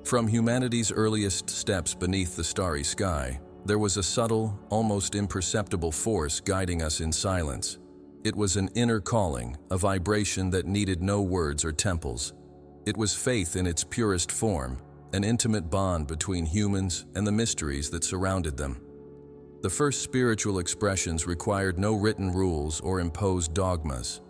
From humanity's earliest steps beneath the starry sky, there was a subtle, almost imperceptible force guiding us in silence. It was an inner calling, a vibration that needed no words or temples. It was faith in its purest form, an intimate bond between humans and the mysteries that surrounded them. The first spiritual expressions required no written rules or imposed dogmas.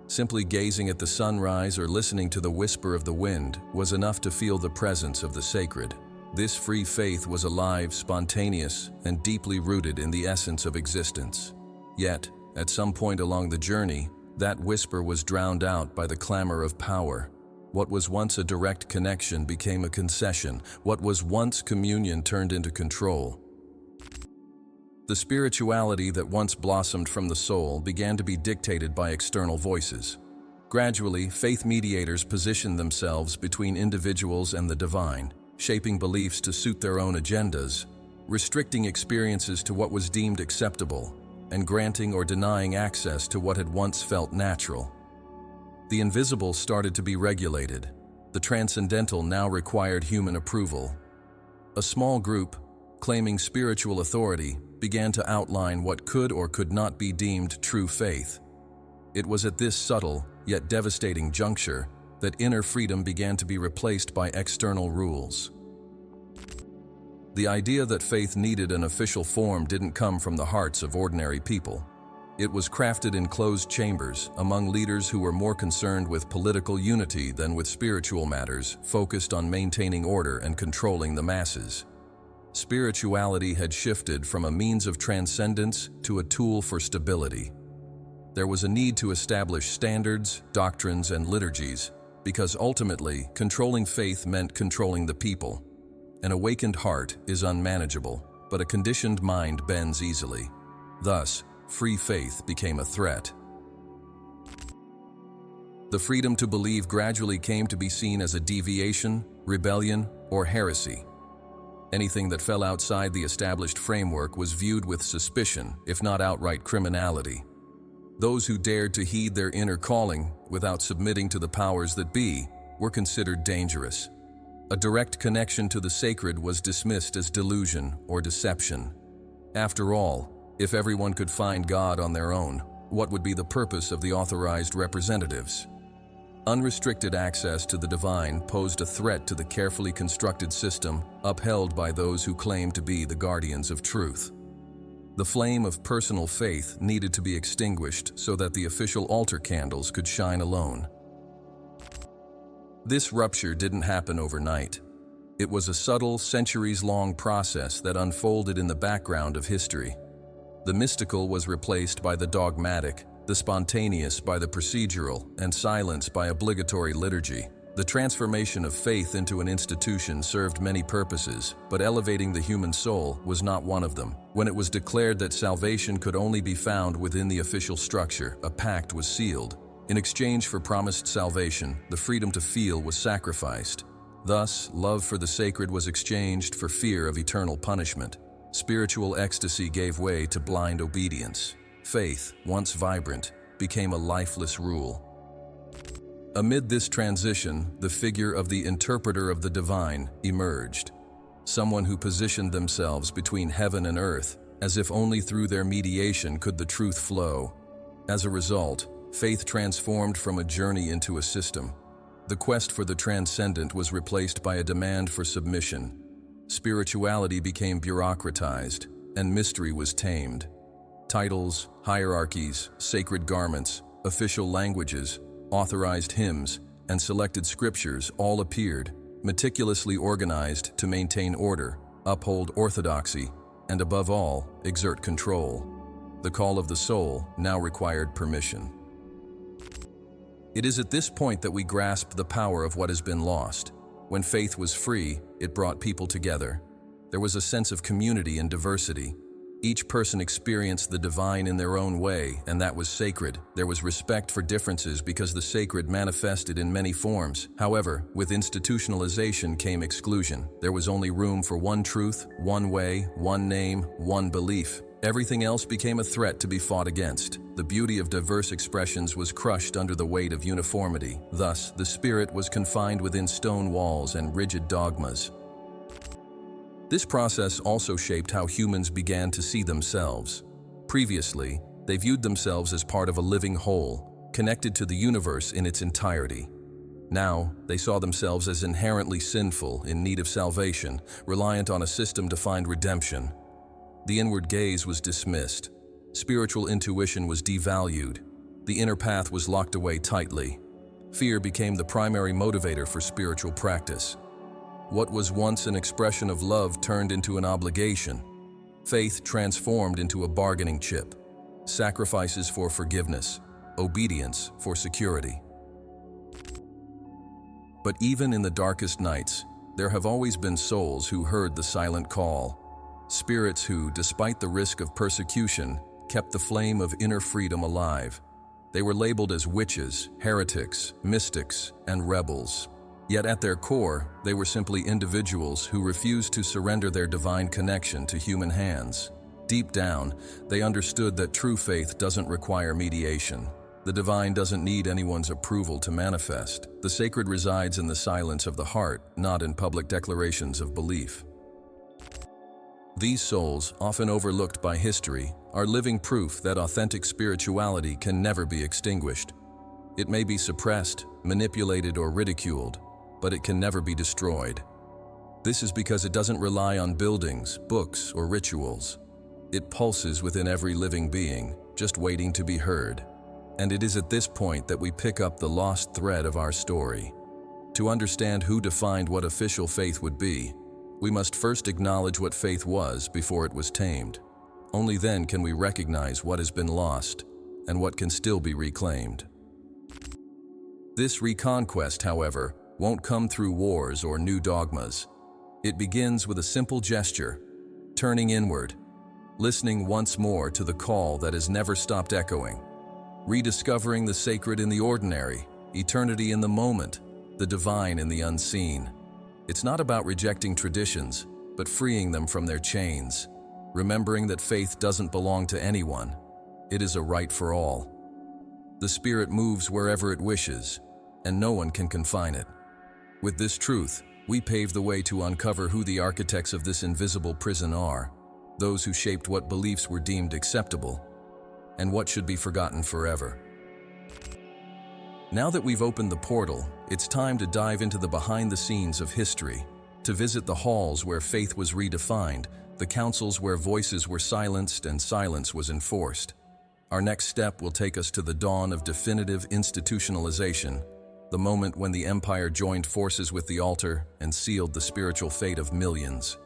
Simply gazing at the sunrise or listening to the whisper of the wind was enough to feel the presence of the sacred. This free faith was alive, spontaneous, and deeply rooted in the essence of existence. Yet, at some point along the journey, that whisper was drowned out by the clamor of power. What was once a direct connection became a concession. What was once communion turned into control. The spirituality that once blossomed from the soul began to be dictated by external voices. Gradually, faith mediators positioned themselves between individuals and the divine, shaping beliefs to suit their own agendas, restricting experiences to what was deemed acceptable, and granting or denying access to what had once felt natural. The invisible started to be regulated. The transcendental now required human approval. A small group, claiming spiritual authority, began to outline what could or could not be deemed true faith. It was at this subtle, yet devastating juncture that inner freedom began to be replaced by external rules. The idea that faith needed an official form didn't come from the hearts of ordinary people. It was crafted in closed chambers among leaders who were more concerned with political unity than with spiritual matters, focused on maintaining order and controlling the masses. Spirituality had shifted from a means of transcendence to a tool for stability. There was a need to establish standards, doctrines, and liturgies, because ultimately, controlling faith meant controlling the people. An awakened heart is unmanageable, but a conditioned mind bends easily. Thus, free faith became a threat. The freedom to believe gradually came to be seen as a deviation, rebellion, or heresy. Anything that fell outside the established framework was viewed with suspicion, if not outright criminality. Those who dared to heed their inner calling without submitting to the powers that be were considered dangerous. A direct connection to the sacred was dismissed as delusion or deception. After all, if everyone could find God on their own, what would be the purpose of the authorized representatives? Unrestricted access to the divine posed a threat to the carefully constructed system upheld by those who claimed to be the guardians of truth. The flame of personal faith needed to be extinguished so that the official altar candles could shine alone. This rupture didn't happen overnight. It was a subtle, centuries-long process that unfolded in the background of history. The mystical was replaced by the dogmatic, the spontaneous by the procedural, and silence by obligatory liturgy. The transformation of faith into an institution served many purposes, but elevating the human soul was not one of them. When it was declared that salvation could only be found within the official structure, a pact was sealed. In exchange for promised salvation, the freedom to feel was sacrificed. Thus, love for the sacred was exchanged for fear of eternal punishment. Spiritual ecstasy gave way to blind obedience. Faith, once vibrant, became a lifeless rule. Amid this transition, the figure of the interpreter of the divine emerged. Someone who positioned themselves between heaven and earth, as if only through their mediation could the truth flow. As a result, faith transformed from a journey into a system. The quest for the transcendent was replaced by a demand for submission. Spirituality became bureaucratized, and mystery was tamed. Titles, hierarchies, sacred garments, official languages, authorized hymns, and selected scriptures all appeared, meticulously organized to maintain order, uphold orthodoxy, and above all, exert control. The call of the soul now required permission. It is at this point that we grasp the power of what has been lost. When faith was free, it brought people together. There was a sense of community and diversity. Each person experienced the divine in their own way, and that was sacred. There was respect for differences because the sacred manifested in many forms. However, with institutionalization came exclusion. There was only room for one truth, one way, one name, one belief. Everything else became a threat to be fought against. The beauty of diverse expressions was crushed under the weight of uniformity. Thus, the spirit was confined within stone walls and rigid dogmas. This process also shaped how humans began to see themselves. Previously, they viewed themselves as part of a living whole, connected to the universe in its entirety. Now, they saw themselves as inherently sinful, in need of salvation, reliant on a system to find redemption. The inward gaze was dismissed. Spiritual intuition was devalued. The inner path was locked away tightly. Fear became the primary motivator for spiritual practice. What was once an expression of love turned into an obligation. Faith transformed into a bargaining chip. Sacrifices for forgiveness, obedience for security. But even in the darkest nights, there have always been souls who heard the silent call. Spirits who, despite the risk of persecution, kept the flame of inner freedom alive. They were labeled as witches, heretics, mystics, and rebels. Yet at their core, they were simply individuals who refused to surrender their divine connection to human hands. Deep down, they understood that true faith doesn't require mediation. The divine doesn't need anyone's approval to manifest. The sacred resides in the silence of the heart, not in public declarations of belief. These souls, often overlooked by history, are living proof that authentic spirituality can never be extinguished. It may be suppressed, manipulated, or ridiculed, but it can never be destroyed. This is because it doesn't rely on buildings, books, or rituals. It pulses within every living being, just waiting to be heard. And it is at this point that we pick up the lost thread of our story. To understand who defined what official faith would be, we must first acknowledge what faith was before it was tamed. Only then can we recognize what has been lost and what can still be reclaimed. This reconquest, however, won't come through wars or new dogmas. It begins with a simple gesture, turning inward, listening once more to the call that has never stopped echoing, rediscovering the sacred in the ordinary, eternity in the moment, the divine in the unseen. It's not about rejecting traditions, but freeing them from their chains, remembering that faith doesn't belong to anyone. It is a right for all. The Spirit moves wherever it wishes, and no one can confine it. With this truth, we pave the way to uncover who the architects of this invisible prison are, those who shaped what beliefs were deemed acceptable, and what should be forgotten forever. Now that we've opened the portal, it's time to dive into the behind the scenes of history, to visit the halls where faith was redefined, the councils where voices were silenced and silence was enforced. Our next step will take us to the dawn of definitive institutionalization, the moment when the empire joined forces with the altar and sealed the spiritual fate of millions.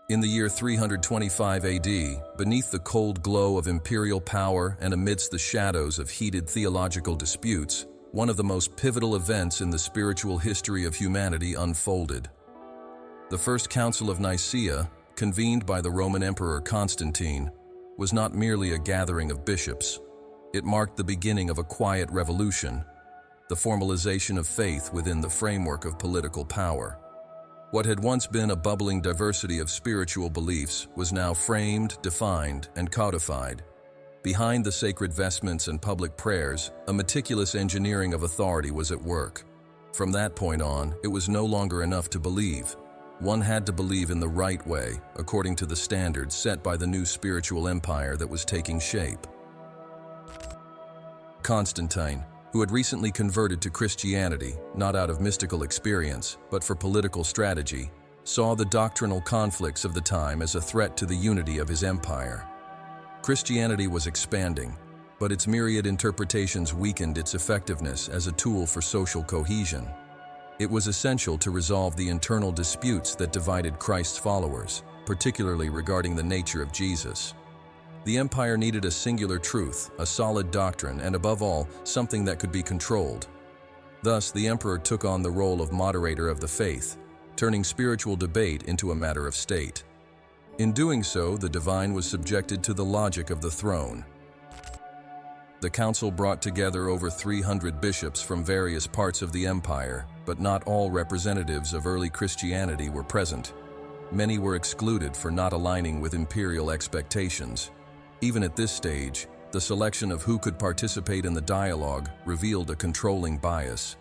In the year 325 AD, beneath the cold glow of imperial power and amidst the shadows of heated theological disputes, one of the most pivotal events in the spiritual history of humanity unfolded. The First Council of Nicea, convened by the Roman Emperor Constantine, was not merely a gathering of bishops. It marked the beginning of a quiet revolution, the formalization of faith within the framework of political power. What had once been a bubbling diversity of spiritual beliefs was now framed, defined, and codified. Behind the sacred vestments and public prayers, a meticulous engineering of authority was at work. From that point on, it was no longer enough to believe. One had to believe in the right way, according to the standards set by the new spiritual empire that was taking shape. Constantine, who had recently converted to Christianity, not out of mystical experience, but for political strategy, saw the doctrinal conflicts of the time as a threat to the unity of his empire. Christianity was expanding, but its myriad interpretations weakened its effectiveness as a tool for social cohesion. It was essential to resolve the internal disputes that divided Christ's followers, particularly regarding the nature of Jesus. The empire needed a singular truth, a solid doctrine, and above all, something that could be controlled. Thus, the emperor took on the role of moderator of the faith, turning spiritual debate into a matter of state. In doing so, the divine was subjected to the logic of the throne. The council brought together over 300 bishops from various parts of the empire, but not all representatives of early Christianity were present. many were excluded for not aligning with imperial expectations. Even at this stage, the selection of who could participate in the dialogue revealed a controlling bias.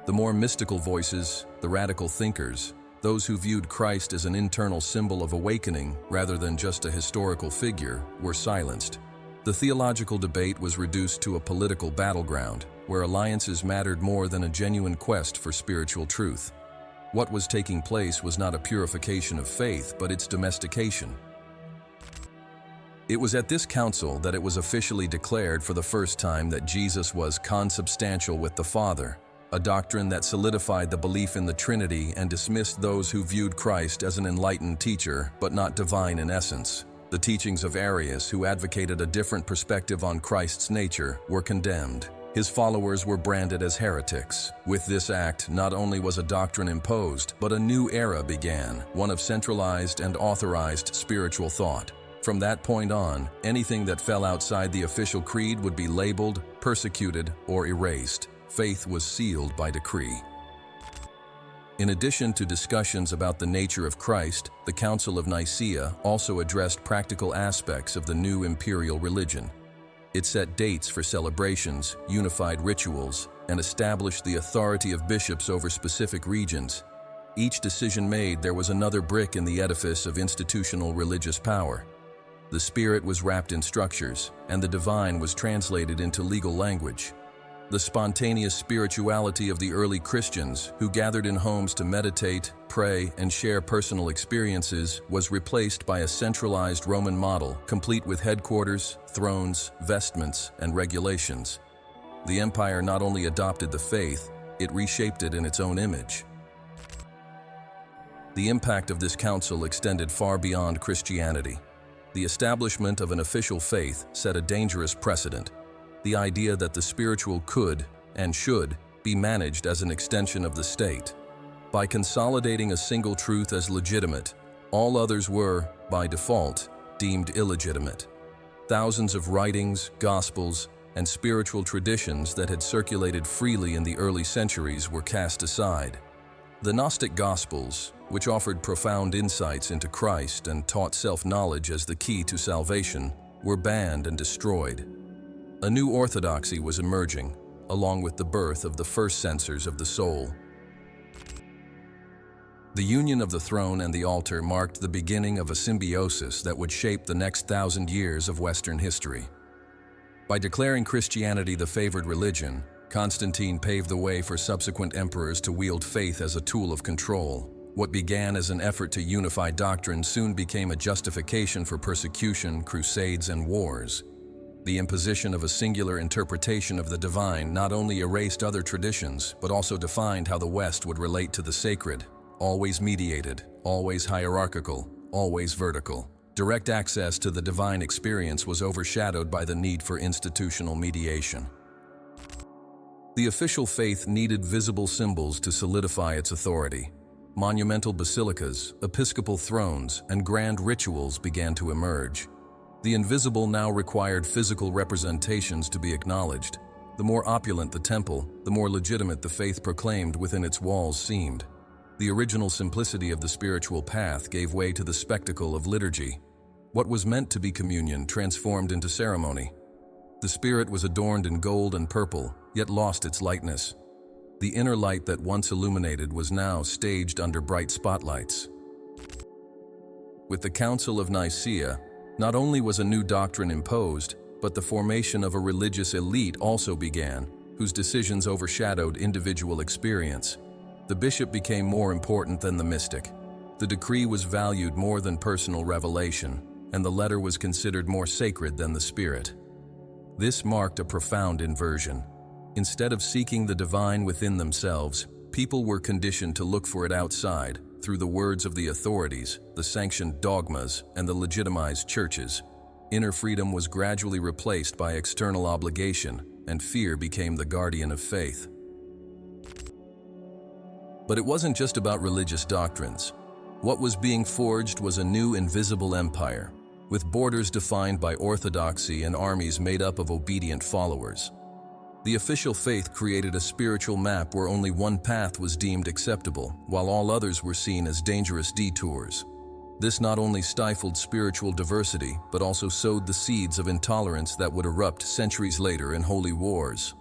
The more mystical voices, the radical thinkers, those who viewed Christ as an internal symbol of awakening rather than just a historical figure, were silenced. The theological debate was reduced to a political battleground, where alliances mattered more than a genuine quest for spiritual truth. What was taking place was not a purification of faith, but its domestication. It was at this council that it was officially declared for the first time that Jesus was consubstantial with the Father, a doctrine that solidified the belief in the Trinity and dismissed those who viewed Christ as an enlightened teacher, but not divine in essence. The teachings of Arius, who advocated a different perspective on Christ's nature, were condemned. His followers were branded as heretics. With this act, not only was a doctrine imposed, but a new era began, one of centralized and authorized spiritual thought. From that point on, anything that fell outside the official creed would be labeled, persecuted, or erased. Faith was sealed by decree. In addition to discussions about the nature of Christ, the Council of Nicea also addressed practical aspects of the new imperial religion. It set dates for celebrations, unified rituals, and established the authority of bishops over specific regions. Each decision made, there was another brick in the edifice of institutional religious power. The Spirit was wrapped in structures, and the divine was translated into legal language. The spontaneous spirituality of the early Christians, who gathered in homes to meditate, pray, and share personal experiences, was replaced by a centralized Roman model, complete with headquarters, thrones, vestments, and regulations. The empire not only adopted the faith, it reshaped it in its own image. The impact of this council extended far beyond Christianity. The establishment of an official faith set a dangerous precedent. The idea that the spiritual could and should be managed as an extension of the state. By consolidating a single truth as legitimate, all others were, by default, deemed illegitimate. Thousands of writings, gospels, and spiritual traditions that had circulated freely in the early centuries were cast aside. The Gnostic Gospels, which offered profound insights into Christ and taught self-knowledge as the key to salvation, were banned and destroyed. A new orthodoxy was emerging, along with the birth of the first censors of the soul. The union of the throne and the altar marked the beginning of a symbiosis that would shape the next 1,000 years of Western history. By declaring Christianity the favored religion, Constantine paved the way for subsequent emperors to wield faith as a tool of control. What began as an effort to unify doctrine soon became a justification for persecution, crusades, and wars. The imposition of a singular interpretation of the divine not only erased other traditions, but also defined how the West would relate to the sacred, always mediated, always hierarchical, always vertical. Direct access to the divine experience was overshadowed by the need for institutional mediation. The official faith needed visible symbols to solidify its authority. Monumental basilicas, episcopal thrones, and grand rituals began to emerge. The invisible now required physical representations to be acknowledged. The more opulent the temple, the more legitimate the faith proclaimed within its walls seemed. The original simplicity of the spiritual path gave way to the spectacle of liturgy. What was meant to be communion transformed into ceremony. The Spirit was adorned in gold and purple, yet lost its lightness. The inner light that once illuminated was now staged under bright spotlights. With the Council of Nicea, not only was a new doctrine imposed, but the formation of a religious elite also began, whose decisions overshadowed individual experience. The bishop became more important than the mystic. The decree was valued more than personal revelation, and the letter was considered more sacred than the spirit. This marked a profound inversion. Instead of seeking the divine within themselves, people were conditioned to look for it outside, through the words of the authorities, the sanctioned dogmas, and the legitimized churches. Inner freedom was gradually replaced by external obligation, and fear became the guardian of faith. But it wasn't just about religious doctrines. What was being forged was a new invisible empire, with borders defined by orthodoxy and armies made up of obedient followers. The official faith created a spiritual map where only one path was deemed acceptable, while all others were seen as dangerous detours. This not only stifled spiritual diversity, but also sowed the seeds of intolerance that would erupt centuries later in holy wars.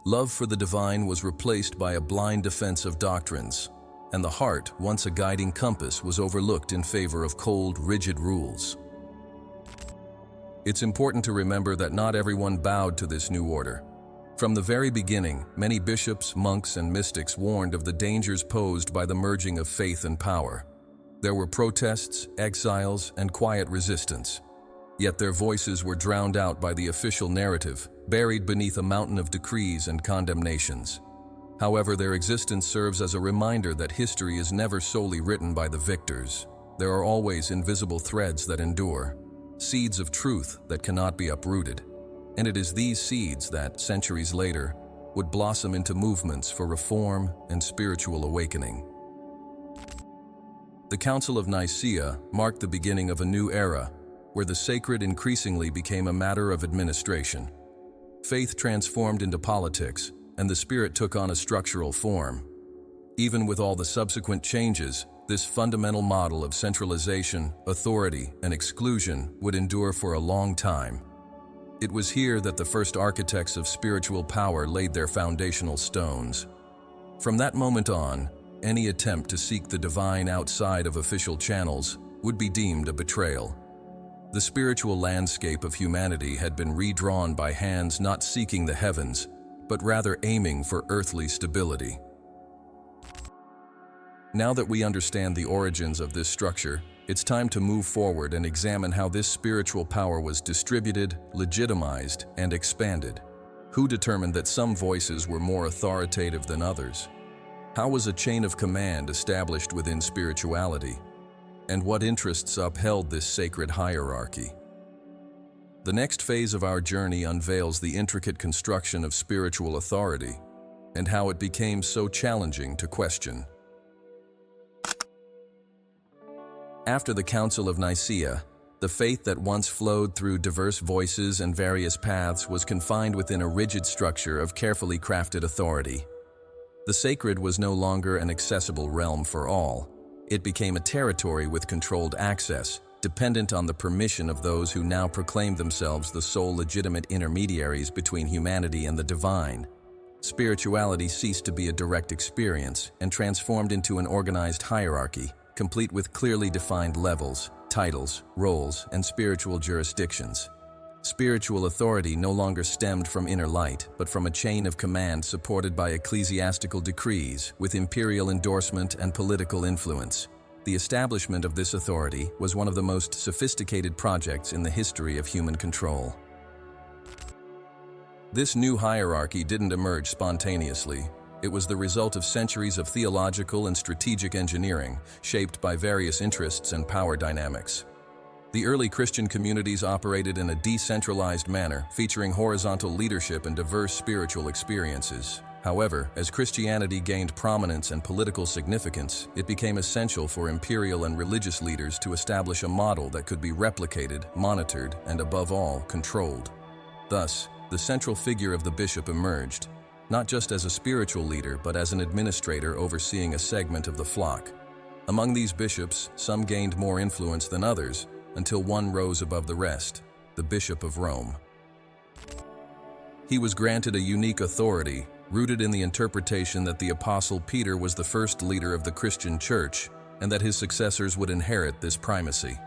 Love for the divine was replaced by a blind defense of doctrines, and the heart, once a guiding compass, was overlooked in favor of cold, rigid rules. It's important to remember that not everyone bowed to this new order. From the very beginning, many bishops, monks, and mystics warned of the dangers posed by the merging of faith and power. There were protests, exiles, and quiet resistance. Yet their voices were drowned out by the official narrative, buried beneath a mountain of decrees and condemnations. However, their existence serves as a reminder that history is never solely written by the victors. There are always invisible threads that endure, seeds of truth that cannot be uprooted. And it is these seeds that, centuries later, would blossom into movements for reform and spiritual awakening. The Council of Nicea marked the beginning of a new era, where the sacred increasingly became a matter of administration. Faith transformed into politics, and the Spirit took on a structural form. Even with all the subsequent changes, this fundamental model of centralization, authority, and exclusion would endure for a long time. It was here that the first architects of spiritual power laid their foundational stones. From that moment on, any attempt to seek the divine outside of official channels would be deemed a betrayal. The spiritual landscape of humanity had been redrawn by hands not seeking the heavens, but rather aiming for earthly stability. Now that we understand the origins of this structure, it's time to move forward and examine how this spiritual power was distributed, legitimized, and expanded. Who determined that some voices were more authoritative than others? How was a chain of command established within spirituality? And what interests upheld this sacred hierarchy? The next phase of our journey unveils the intricate construction of spiritual authority and how it became so challenging to question. After the Council of Nicea, the faith that once flowed through diverse voices and various paths was confined within a rigid structure of carefully crafted authority. The sacred was no longer an accessible realm for all. It became a territory with controlled access, dependent on the permission of those who now proclaimed themselves the sole legitimate intermediaries between humanity and the divine. Spirituality ceased to be a direct experience and transformed into an organized hierarchy, complete with clearly defined levels, titles, roles, and spiritual jurisdictions. Spiritual authority no longer stemmed from inner light, but from a chain of command supported by ecclesiastical decrees with imperial endorsement and political influence. The establishment of this authority was one of the most sophisticated projects in the history of human control. This new hierarchy didn't emerge spontaneously. It was the result of centuries of theological and strategic engineering, shaped by various interests and power dynamics. The early Christian communities operated in a decentralized manner, featuring horizontal leadership and diverse spiritual experiences. However, as Christianity gained prominence and political significance, it became essential for imperial and religious leaders to establish a model that could be replicated, monitored, and above all, controlled. Thus, the central figure of the bishop emerged, not just as a spiritual leader, but as an administrator overseeing a segment of the flock. Among these bishops, some gained more influence than others, until one rose above the rest, the Bishop of Rome. He was granted a unique authority, rooted in the interpretation that the Apostle Peter was the first leader of the Christian Church, and that his successors would inherit this primacy.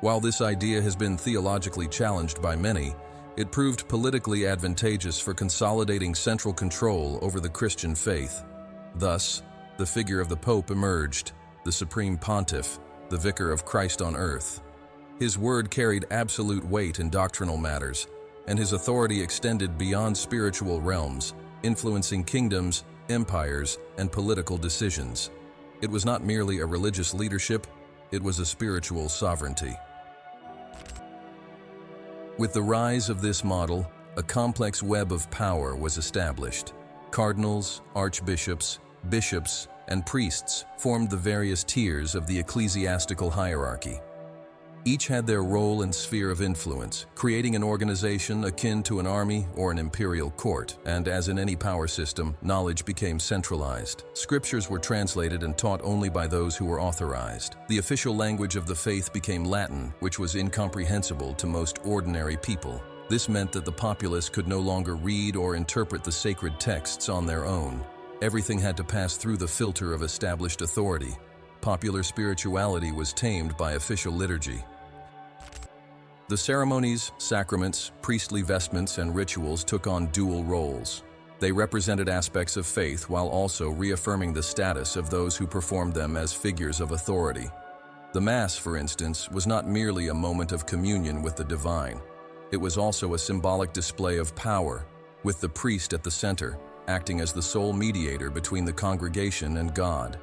While this idea has been theologically challenged by many, it proved politically advantageous for consolidating central control over the Christian faith. Thus, the figure of the Pope emerged, the Supreme Pontiff, the Vicar of Christ on earth. His word carried absolute weight in doctrinal matters, and his authority extended beyond spiritual realms, influencing kingdoms, empires, and political decisions. It was not merely a religious leadership, it was a spiritual sovereignty. With the rise of this model, a complex web of power was established. Cardinals, archbishops, bishops, and priests formed the various tiers of the ecclesiastical hierarchy. Each had their role and sphere of influence, creating an organization akin to an army or an imperial court, and as in any power system, knowledge became centralized. Scriptures were translated and taught only by those who were authorized. The official language of the faith became Latin, which was incomprehensible to most ordinary people. This meant that the populace could no longer read or interpret the sacred texts on their own. Everything had to pass through the filter of established authority. Popular spirituality was tamed by official liturgy. The ceremonies, sacraments, priestly vestments, and rituals took on dual roles. They represented aspects of faith while also reaffirming the status of those who performed them as figures of authority. The Mass, for instance, was not merely a moment of communion with the divine. It was also a symbolic display of power, with the priest at the center, acting as the sole mediator between the congregation and God.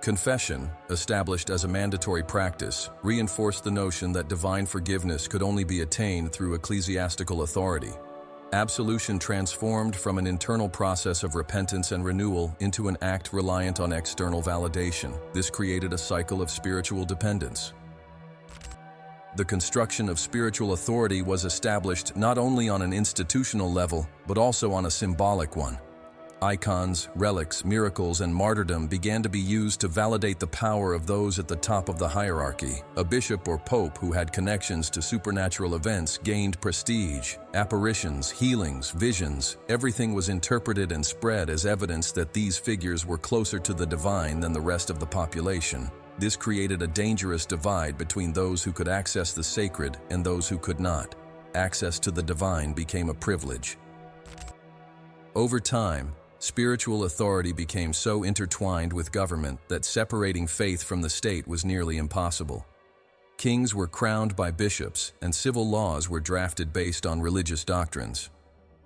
Confession, established as a mandatory practice, reinforced the notion that divine forgiveness could only be attained through ecclesiastical authority. Absolution transformed from an internal process of repentance and renewal into an act reliant on external validation. This created a cycle of spiritual dependence. The construction of spiritual authority was established not only on an institutional level, but also on a symbolic one. Icons, relics, miracles, and martyrdom began to be used to validate the power of those at the top of the hierarchy. A bishop or pope who had connections to supernatural events gained prestige. Apparitions, healings, visions, everything was interpreted and spread as evidence that these figures were closer to the divine than the rest of the population. This created a dangerous divide between those who could access the sacred and those who could not. Access to the divine became a privilege. Over time, spiritual authority became so intertwined with government that separating faith from the state was nearly impossible. Kings were crowned by bishops, and civil laws were drafted based on religious doctrines.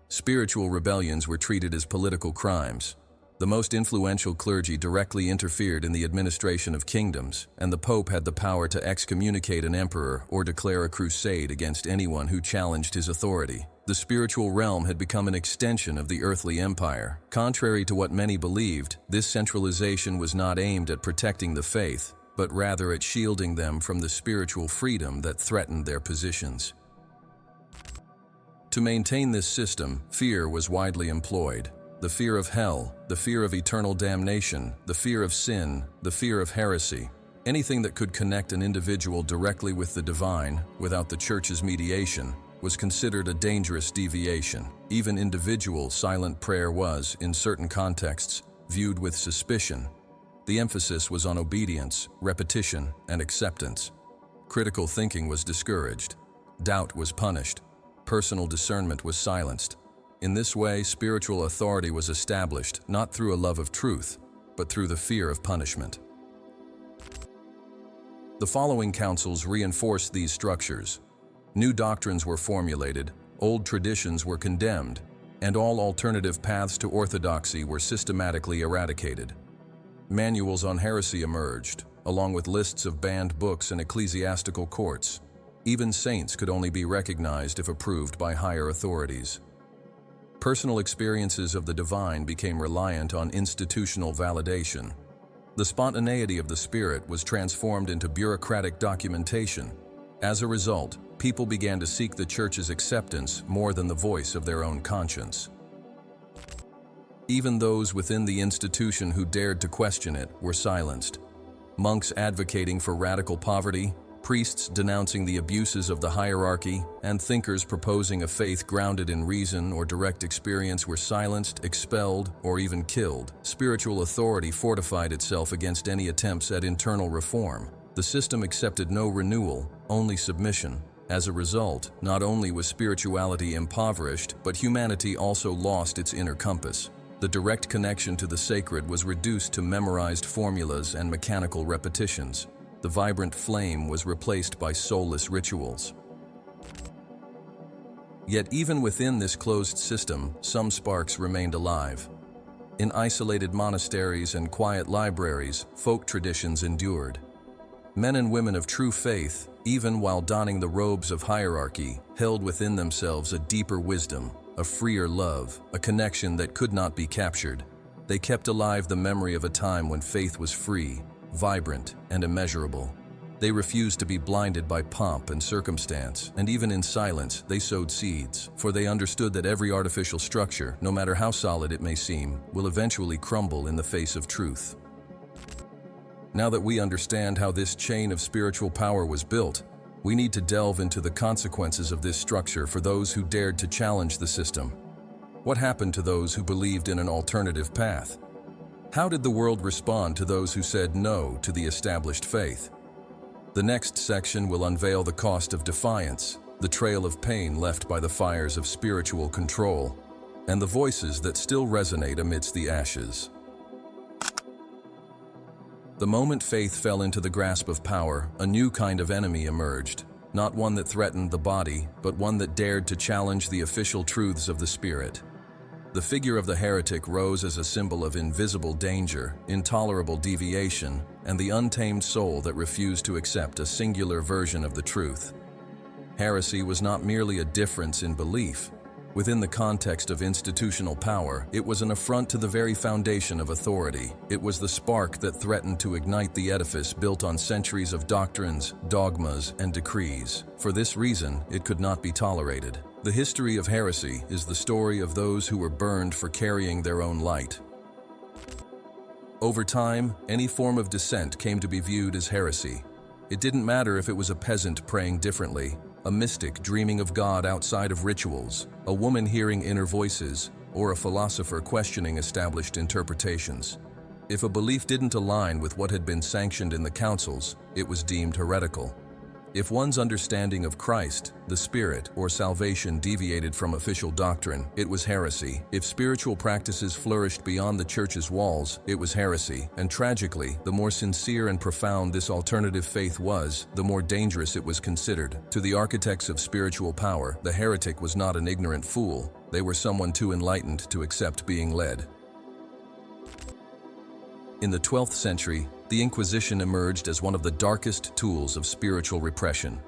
Spiritual rebellions were treated as political crimes. The most influential clergy directly interfered in the administration of kingdoms, and the Pope had the power to excommunicate an emperor or declare a crusade against anyone who challenged his authority. The spiritual realm had become an extension of the earthly empire. Contrary to what many believed, this centralization was not aimed at protecting the faith, but rather at shielding them from the spiritual freedom that threatened their positions. To maintain this system, fear was widely employed. The fear of hell, the fear of eternal damnation, the fear of sin, the fear of heresy. Anything that could connect an individual directly with the divine, without the Church's mediation, was considered a dangerous deviation. Even individual silent prayer was, in certain contexts, viewed with suspicion. The emphasis was on obedience, repetition, and acceptance. Critical thinking was discouraged. Doubt was punished. Personal discernment was silenced. In this way, spiritual authority was established not through a love of truth, but through the fear of punishment. The following councils reinforced these structures. New doctrines were formulated, old traditions were condemned, and all alternative paths to orthodoxy were systematically eradicated. Manuals on heresy emerged, along with lists of banned books and ecclesiastical courts. Even saints could only be recognized if approved by higher authorities. Personal experiences of the divine became reliant on institutional validation. The spontaneity of the Spirit was transformed into bureaucratic documentation. As a result, people began to seek the Church's acceptance more than the voice of their own conscience. Even those within the institution who dared to question it were silenced. Monks advocating for radical poverty, priests denouncing the abuses of the hierarchy, and thinkers proposing a faith grounded in reason or direct experience were silenced, expelled, or even killed. Spiritual authority fortified itself against any attempts at internal reform. The system accepted no renewal, only submission. As a result, not only was spirituality impoverished, but humanity also lost its inner compass. The direct connection to the sacred was reduced to memorized formulas and mechanical repetitions. The vibrant flame was replaced by soulless rituals. Yet even within this closed system, some sparks remained alive. In isolated monasteries and quiet libraries, folk traditions endured. Men and women of true faith, even while donning the robes of hierarchy, held within themselves a deeper wisdom, a freer love, a connection that could not be captured. They kept alive the memory of a time when faith was free, vibrant, and immeasurable. They refused to be blinded by pomp and circumstance, and even in silence, they sowed seeds, for they understood that every artificial structure, no matter how solid it may seem, will eventually crumble in the face of truth. Now that we understand how this chain of spiritual power was built, we need to delve into the consequences of this structure for those who dared to challenge the system. What happened to those who believed in an alternative path? How did the world respond to those who said no to the established faith? The next section will unveil the cost of defiance, the trail of pain left by the fires of spiritual control, and the voices that still resonate amidst the ashes. The moment faith fell into the grasp of power, a new kind of enemy emerged, not one that threatened the body, but one that dared to challenge the official truths of the spirit. The figure of the heretic rose as a symbol of invisible danger, intolerable deviation, and the untamed soul that refused to accept a singular version of the truth. Heresy was not merely a difference in belief. Within the context of institutional power, it was an affront to the very foundation of authority. It was the spark that threatened to ignite the edifice built on centuries of doctrines, dogmas, and decrees. For this reason, it could not be tolerated. The history of heresy is the story of those who were burned for carrying their own light. Over time, any form of dissent came to be viewed as heresy. It didn't matter if it was a peasant praying differently, a mystic dreaming of God outside of rituals, a woman hearing inner voices, or a philosopher questioning established interpretations. If a belief didn't align with what had been sanctioned in the councils, it was deemed heretical. If one's understanding of Christ, the Spirit, or salvation deviated from official doctrine, it was heresy. If spiritual practices flourished beyond the church's walls, it was heresy. And tragically, the more sincere and profound this alternative faith was, the more dangerous it was considered. To the architects of spiritual power, the heretic was not an ignorant fool. They were someone too enlightened to accept being led. In the 12th century, the Inquisition emerged as one of the darkest tools of spiritual repression.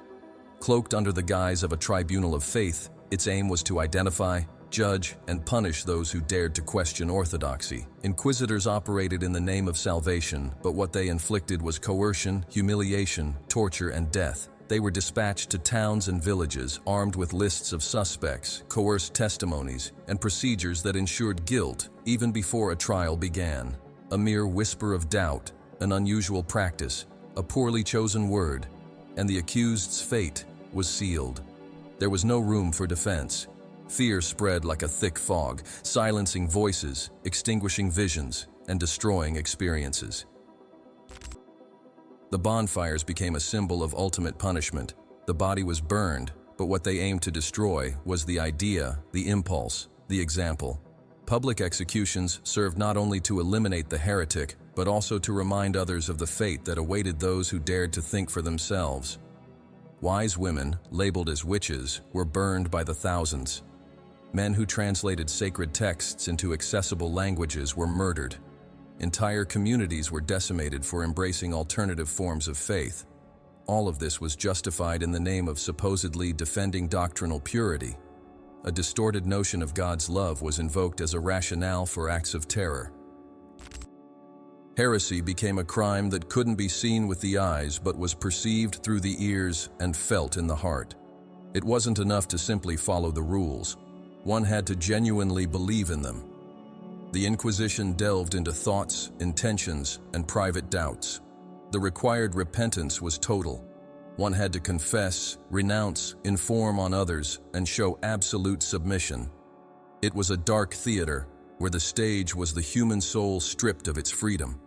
Cloaked under the guise of a tribunal of faith, its aim was to identify, judge, and punish those who dared to question orthodoxy. Inquisitors operated in the name of salvation, but what they inflicted was coercion, humiliation, torture, and death. They were dispatched to towns and villages, armed with lists of suspects, coerced testimonies, and procedures that ensured guilt even before a trial began. A mere whisper of doubt, an unusual practice, a poorly chosen word, and the accused's fate was sealed. There was no room for defense. Fear spread like a thick fog, silencing voices, extinguishing visions, and destroying experiences. The bonfires became a symbol of ultimate punishment. The body was burned, but what they aimed to destroy was the idea, the impulse, the example. Public executions served not only to eliminate the heretic, but also to remind others of the fate that awaited those who dared to think for themselves. Wise women, labeled as witches, were burned by the thousands. Men who translated sacred texts into accessible languages were murdered. Entire communities were decimated for embracing alternative forms of faith. All of this was justified in the name of supposedly defending doctrinal purity. A distorted notion of God's love was invoked as a rationale for acts of terror. Heresy became a crime that couldn't be seen with the eyes but was perceived through the ears and felt in the heart. It wasn't enough to simply follow the rules. One had to genuinely believe in them. The Inquisition delved into thoughts, intentions, and private doubts. The required repentance was total. One had to confess, renounce, inform on others, and show absolute submission. It was a dark theater, where the stage was the human soul stripped of its freedom.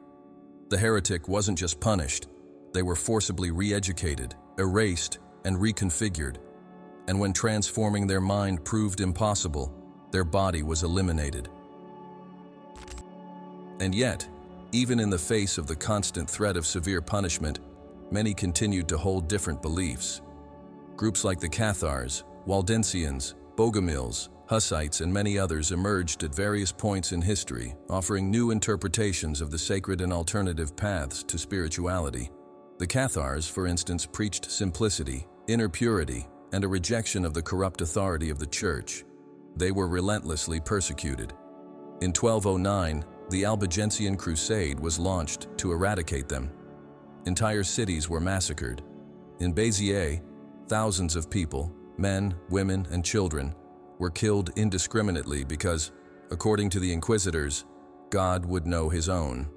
The heretic wasn't just punished, they were forcibly re-educated, erased, and reconfigured. And when transforming their mind proved impossible, their body was eliminated. And yet, even in the face of the constant threat of severe punishment, many continued to hold different beliefs. Groups like the Cathars, Waldensians, Bogomils, Hussites, and many others emerged at various points in history, offering new interpretations of the sacred and alternative paths to spirituality. The Cathars, for instance, preached simplicity, inner purity, and a rejection of the corrupt authority of the Church. They were relentlessly persecuted. In 1209, the Albigensian Crusade was launched to eradicate them. Entire cities were massacred. In Béziers, thousands of people, men, women, and children, were killed indiscriminately because, according to the inquisitors, God would know his own.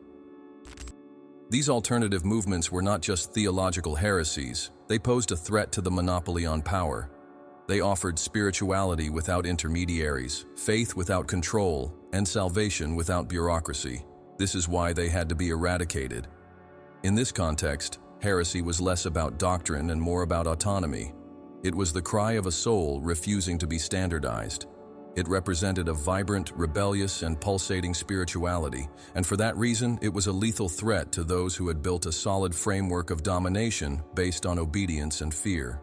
These alternative movements were not just theological heresies, they posed a threat to the monopoly on power. They offered spirituality without intermediaries, faith without control, and salvation without bureaucracy. This is why they had to be eradicated. In this context, heresy was less about doctrine and more about autonomy. It was the cry of a soul refusing to be standardized. It represented a vibrant, rebellious, and pulsating spirituality, and for that reason, it was a lethal threat to those who had built a solid framework of domination based on obedience and fear.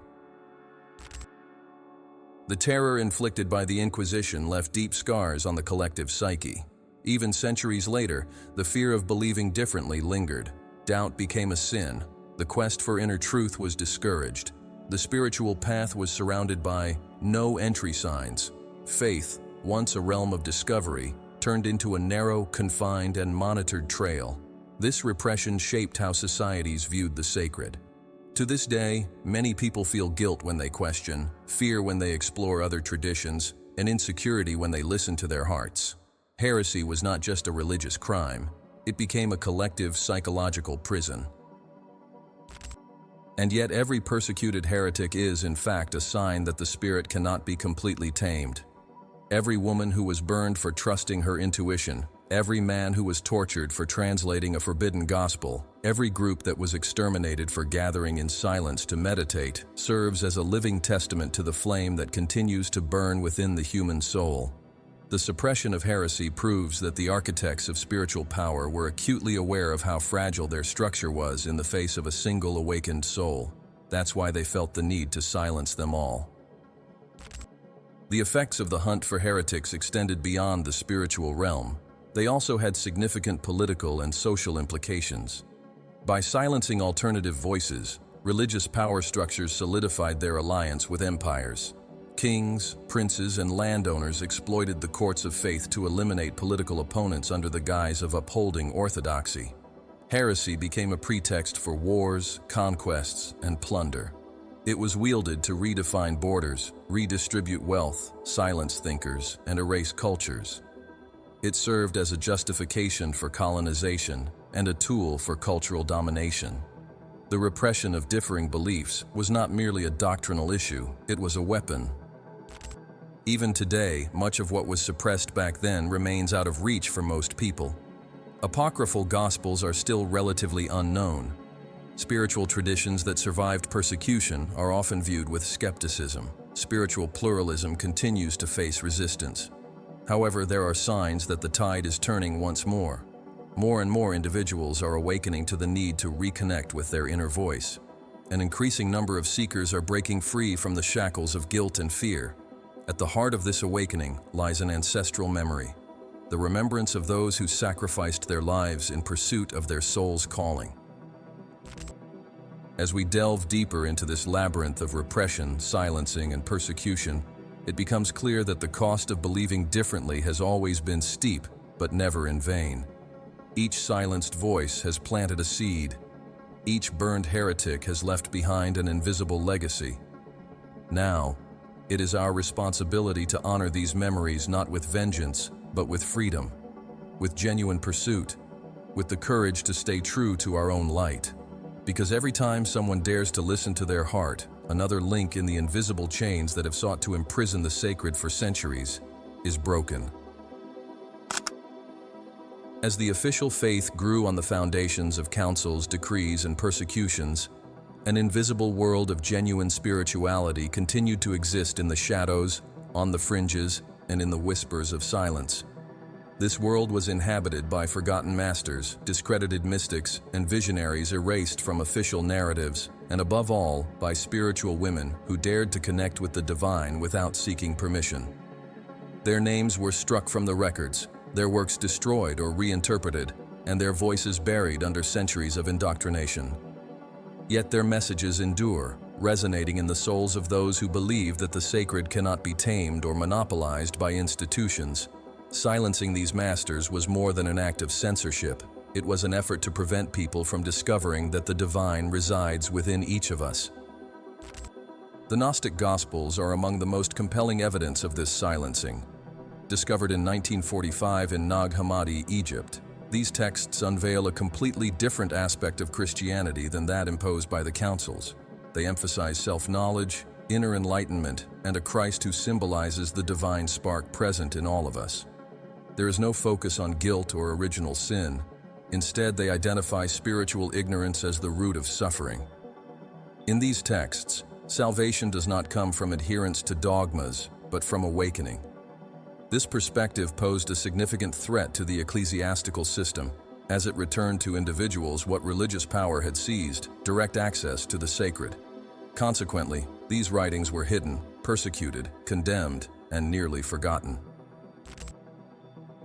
The terror inflicted by the Inquisition left deep scars on the collective psyche. Even centuries later, the fear of believing differently lingered. Doubt became a sin. The quest for inner truth was discouraged. The spiritual path was surrounded by no entry signs. Faith, once a realm of discovery, turned into a narrow, confined, and monitored trail. This repression shaped how societies viewed the sacred. To this day, many people feel guilt when they question, fear when they explore other traditions, and insecurity when they listen to their hearts. Heresy was not just a religious crime, it became a collective psychological prison. And yet every persecuted heretic is, in fact, a sign that the spirit cannot be completely tamed. Every woman who was burned for trusting her intuition, every man who was tortured for translating a forbidden gospel, every group that was exterminated for gathering in silence to meditate, serves as a living testament to the flame that continues to burn within the human soul. The suppression of heresy proves that the architects of spiritual power were acutely aware of how fragile their structure was in the face of a single awakened soul. That's why they felt the need to silence them all. The effects of the hunt for heretics extended beyond the spiritual realm. They also had significant political and social implications. By silencing alternative voices, religious power structures solidified their alliance with empires. Kings, princes, and landowners exploited the courts of faith to eliminate political opponents under the guise of upholding orthodoxy. Heresy became a pretext for wars, conquests, and plunder. It was wielded to redefine borders, redistribute wealth, silence thinkers, and erase cultures. It served as a justification for colonization and a tool for cultural domination. The repression of differing beliefs was not merely a doctrinal issue, it was a weapon. Even today, much of what was suppressed back then remains out of reach for most people. Apocryphal gospels are still relatively unknown. Spiritual traditions that survived persecution are often viewed with skepticism. Spiritual pluralism continues to face resistance. However, there are signs that the tide is turning once more. More and more individuals are awakening to the need to reconnect with their inner voice. An increasing number of seekers are breaking free from the shackles of guilt and fear. At the heart of this awakening lies an ancestral memory, the remembrance of those who sacrificed their lives in pursuit of their soul's calling. As we delve deeper into this labyrinth of repression, silencing, and persecution, it becomes clear that the cost of believing differently has always been steep, but never in vain. Each silenced voice has planted a seed. Each burned heretic has left behind an invisible legacy. Now, it is our responsibility to honor these memories not with vengeance, but with freedom, with genuine pursuit, with the courage to stay true to our own light. Because every time someone dares to listen to their heart, another link in the invisible chains that have sought to imprison the sacred for centuries is broken. As the official faith grew on the foundations of councils, decrees, and persecutions, an invisible world of genuine spirituality continued to exist in the shadows, on the fringes, and in the whispers of silence. This world was inhabited by forgotten masters, discredited mystics, and visionaries erased from official narratives, and above all, by spiritual women who dared to connect with the divine without seeking permission. Their names were struck from the records, their works destroyed or reinterpreted, and their voices buried under centuries of indoctrination. Yet their messages endure, resonating in the souls of those who believe that the sacred cannot be tamed or monopolized by institutions. Silencing these masters was more than an act of censorship. It was an effort to prevent people from discovering that the divine resides within each of us. The Gnostic Gospels are among the most compelling evidence of this silencing. Discovered in 1945 in Nag Hammadi, Egypt, these texts unveil a completely different aspect of Christianity than that imposed by the councils. They emphasize self-knowledge, inner enlightenment, and a Christ who symbolizes the divine spark present in all of us. There is no focus on guilt or original sin. Instead, they identify spiritual ignorance as the root of suffering. In these texts, salvation does not come from adherence to dogmas, but from awakening. This perspective posed a significant threat to the ecclesiastical system, as it returned to individuals what religious power had seized: direct access to the sacred. Consequently, these writings were hidden, persecuted, condemned, and nearly forgotten.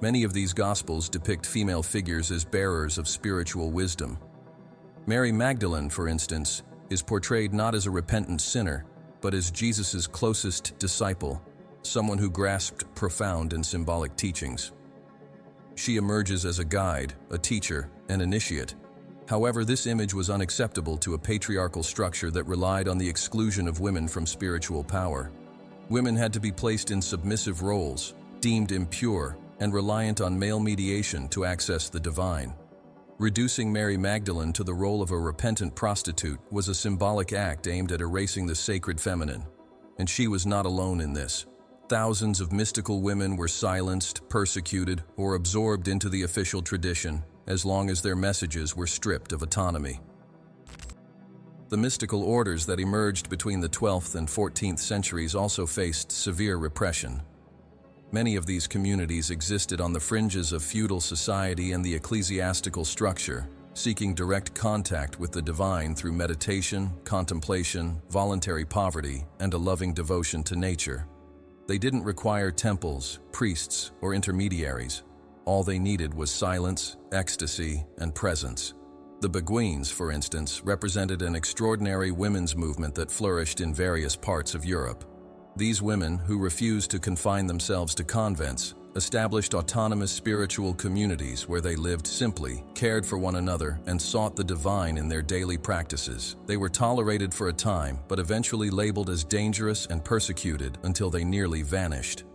Many of these Gospels depict female figures as bearers of spiritual wisdom. Mary Magdalene, for instance, is portrayed not as a repentant sinner, but as Jesus' closest disciple, someone who grasped profound and symbolic teachings. She emerges as a guide, a teacher, an initiate. However, this image was unacceptable to a patriarchal structure that relied on the exclusion of women from spiritual power. Women had to be placed in submissive roles, deemed impure, and reliant on male mediation to access the divine. Reducing Mary Magdalene to the role of a repentant prostitute was a symbolic act aimed at erasing the sacred feminine. And she was not alone in this. Thousands of mystical women were silenced, persecuted, or absorbed into the official tradition, as long as their messages were stripped of autonomy. The mystical orders that emerged between the 12th and 14th centuries also faced severe repression. Many of these communities existed on the fringes of feudal society and the ecclesiastical structure, seeking direct contact with the divine through meditation, contemplation, voluntary poverty, and a loving devotion to nature. They didn't require temples, priests, or intermediaries. All they needed was silence, ecstasy, and presence. The Beguines, for instance, represented an extraordinary women's movement that flourished in various parts of Europe. These women, who refused to confine themselves to convents, established autonomous spiritual communities where they lived simply, cared for one another, and sought the divine in their daily practices. They were tolerated for a time, but eventually labeled as dangerous and persecuted until they nearly vanished.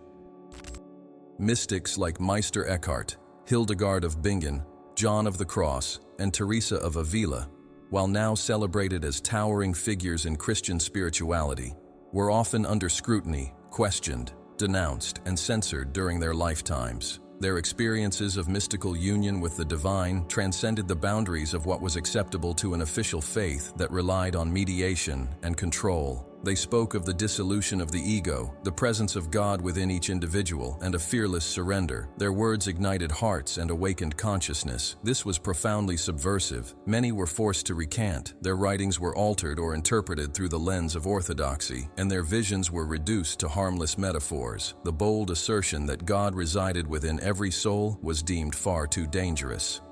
Mystics like Meister Eckhart, Hildegard of Bingen, John of the Cross, and Teresa of Avila, while now celebrated as towering figures in Christian spirituality, were often under scrutiny, questioned, denounced, and censored during their lifetimes. Their experiences of mystical union with the divine transcended the boundaries of what was acceptable to an official faith that relied on mediation and control. They spoke of the dissolution of the ego, the presence of God within each individual, and a fearless surrender. Their words ignited hearts and awakened consciousness. This was profoundly subversive. Many were forced to recant. Their writings were altered or interpreted through the lens of orthodoxy, and their visions were reduced to harmless metaphors. The bold assertion that God resided within every soul was deemed far too dangerous.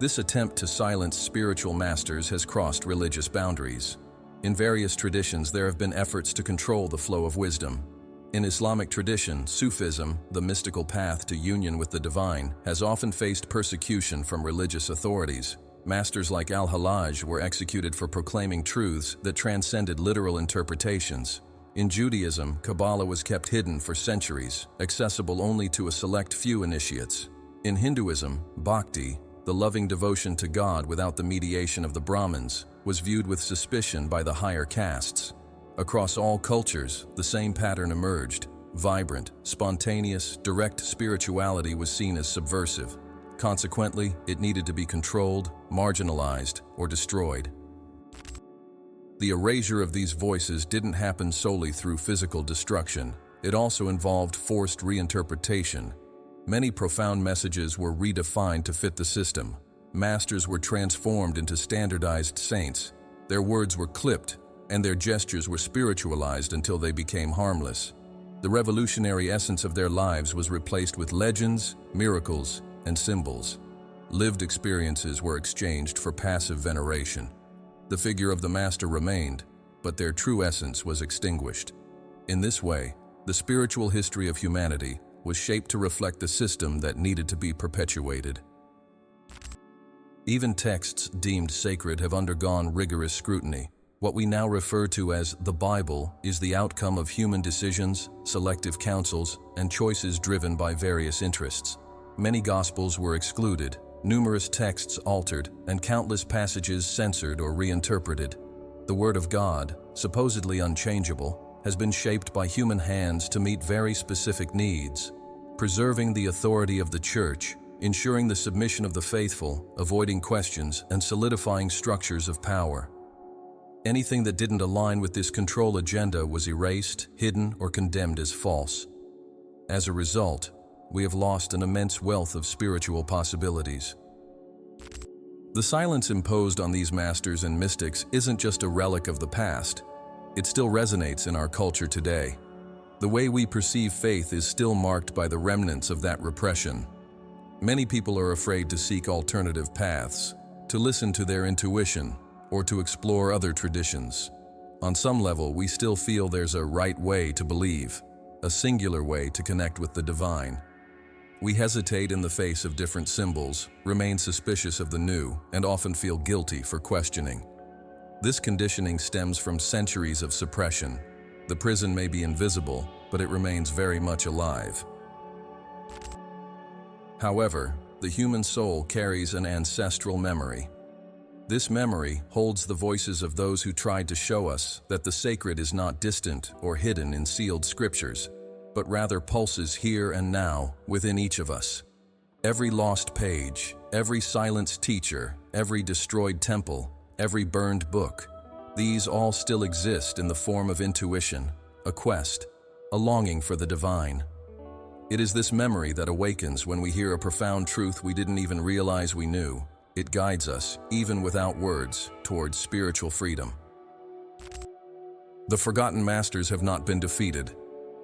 This attempt to silence spiritual masters has crossed religious boundaries. In various traditions, there have been efforts to control the flow of wisdom. In Islamic tradition, Sufism, the mystical path to union with the divine, has often faced persecution from religious authorities. Masters like Al-Hallaj were executed for proclaiming truths that transcended literal interpretations. In Judaism, Kabbalah was kept hidden for centuries, accessible only to a select few initiates. In Hinduism, Bhakti, the loving devotion to God without the mediation of the Brahmins, was viewed with suspicion by the higher castes. Across all cultures, the same pattern emerged. Vibrant, spontaneous, direct spirituality was seen as subversive. Consequently, it needed to be controlled, marginalized, or destroyed. The erasure of these voices didn't happen solely through physical destruction. It also involved forced reinterpretation. Many profound messages were redefined to fit the system. Masters were transformed into standardized saints. Their words were clipped, and their gestures were spiritualized until they became harmless. The revolutionary essence of their lives was replaced with legends, miracles, and symbols. Lived experiences were exchanged for passive veneration. The figure of the master remained, but their true essence was extinguished. In this way, the spiritual history of humanity was shaped to reflect the system that needed to be perpetuated. Even texts deemed sacred have undergone rigorous scrutiny. What we now refer to as the Bible is the outcome of human decisions, selective counsels, and choices driven by various interests. Many Gospels were excluded, numerous texts altered, and countless passages censored or reinterpreted. The Word of God, supposedly unchangeable, has been shaped by human hands to meet very specific needs, preserving the authority of the Church, ensuring the submission of the faithful, avoiding questions, and solidifying structures of power. Anything that didn't align with this control agenda was erased, hidden, or condemned as false. As a result, we have lost an immense wealth of spiritual possibilities. The silence imposed on these masters and mystics isn't just a relic of the past. It still resonates in our culture today. The way we perceive faith is still marked by the remnants of that repression. Many people are afraid to seek alternative paths, to listen to their intuition, or to explore other traditions. On some level, we still feel there's a right way to believe, a singular way to connect with the divine. We hesitate in the face of different symbols, remain suspicious of the new, and often feel guilty for questioning. This conditioning stems from centuries of suppression. The prison may be invisible, but it remains very much alive. However, the human soul carries an ancestral memory. This memory holds the voices of those who tried to show us that the sacred is not distant or hidden in sealed scriptures, but rather pulses here and now within each of us. Every lost page, every silenced teacher, every destroyed temple, every burned book, these all still exist in the form of intuition, a quest, a longing for the divine. It is this memory that awakens when we hear a profound truth we didn't even realize we knew. It guides us, even without words, towards spiritual freedom. The forgotten masters have not been defeated.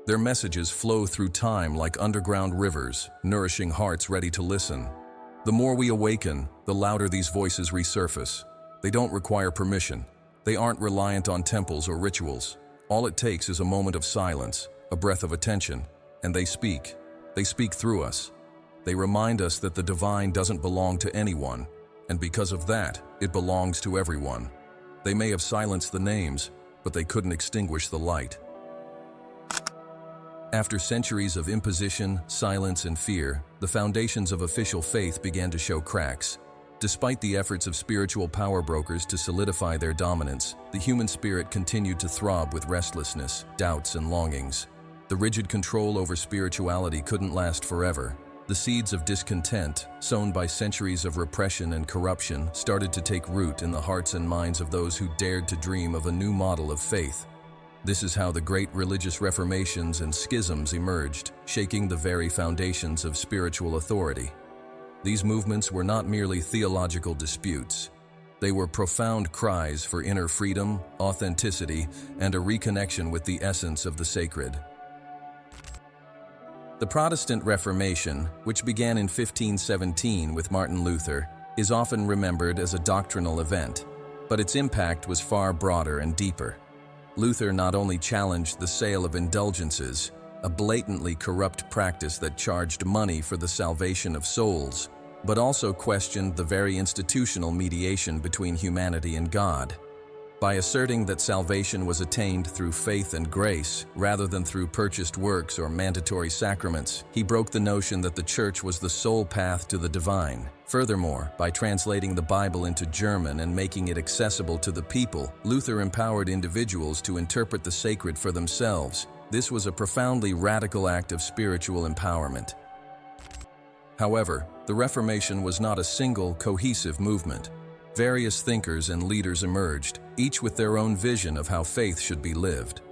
Their messages flow through time like underground rivers, nourishing hearts ready to listen. The more we awaken, the louder these voices resurface. They don't require permission. They aren't reliant on temples or rituals. All it takes is a moment of silence, a breath of attention, and they speak. They speak through us. They remind us that the divine doesn't belong to anyone, and because of that, it belongs to everyone. They may have silenced the names, but they couldn't extinguish the light. After centuries of imposition, silence, and fear, the foundations of official faith began to show cracks. Despite the efforts of spiritual power brokers to solidify their dominance, the human spirit continued to throb with restlessness, doubts, and longings. The rigid control over spirituality couldn't last forever. The seeds of discontent, sown by centuries of repression and corruption, started to take root in the hearts and minds of those who dared to dream of a new model of faith. This is how the great religious reformations and schisms emerged, shaking the very foundations of spiritual authority. These movements were not merely theological disputes. They were profound cries for inner freedom, authenticity, and a reconnection with the essence of the sacred. The Protestant Reformation, which began in 1517 with Martin Luther, is often remembered as a doctrinal event, but its impact was far broader and deeper. Luther not only challenged the sale of indulgences, a blatantly corrupt practice that charged money for the salvation of souls, but also questioned the very institutional mediation between humanity and God. By asserting that salvation was attained through faith and grace, rather than through purchased works or mandatory sacraments, he broke the notion that the Church was the sole path to the divine. Furthermore, by translating the Bible into German and making it accessible to the people, Luther empowered individuals to interpret the sacred for themselves. This was a profoundly radical act of spiritual empowerment. However, the Reformation was not a single, cohesive movement. Various thinkers and leaders emerged, each with their own vision of how faith should be lived.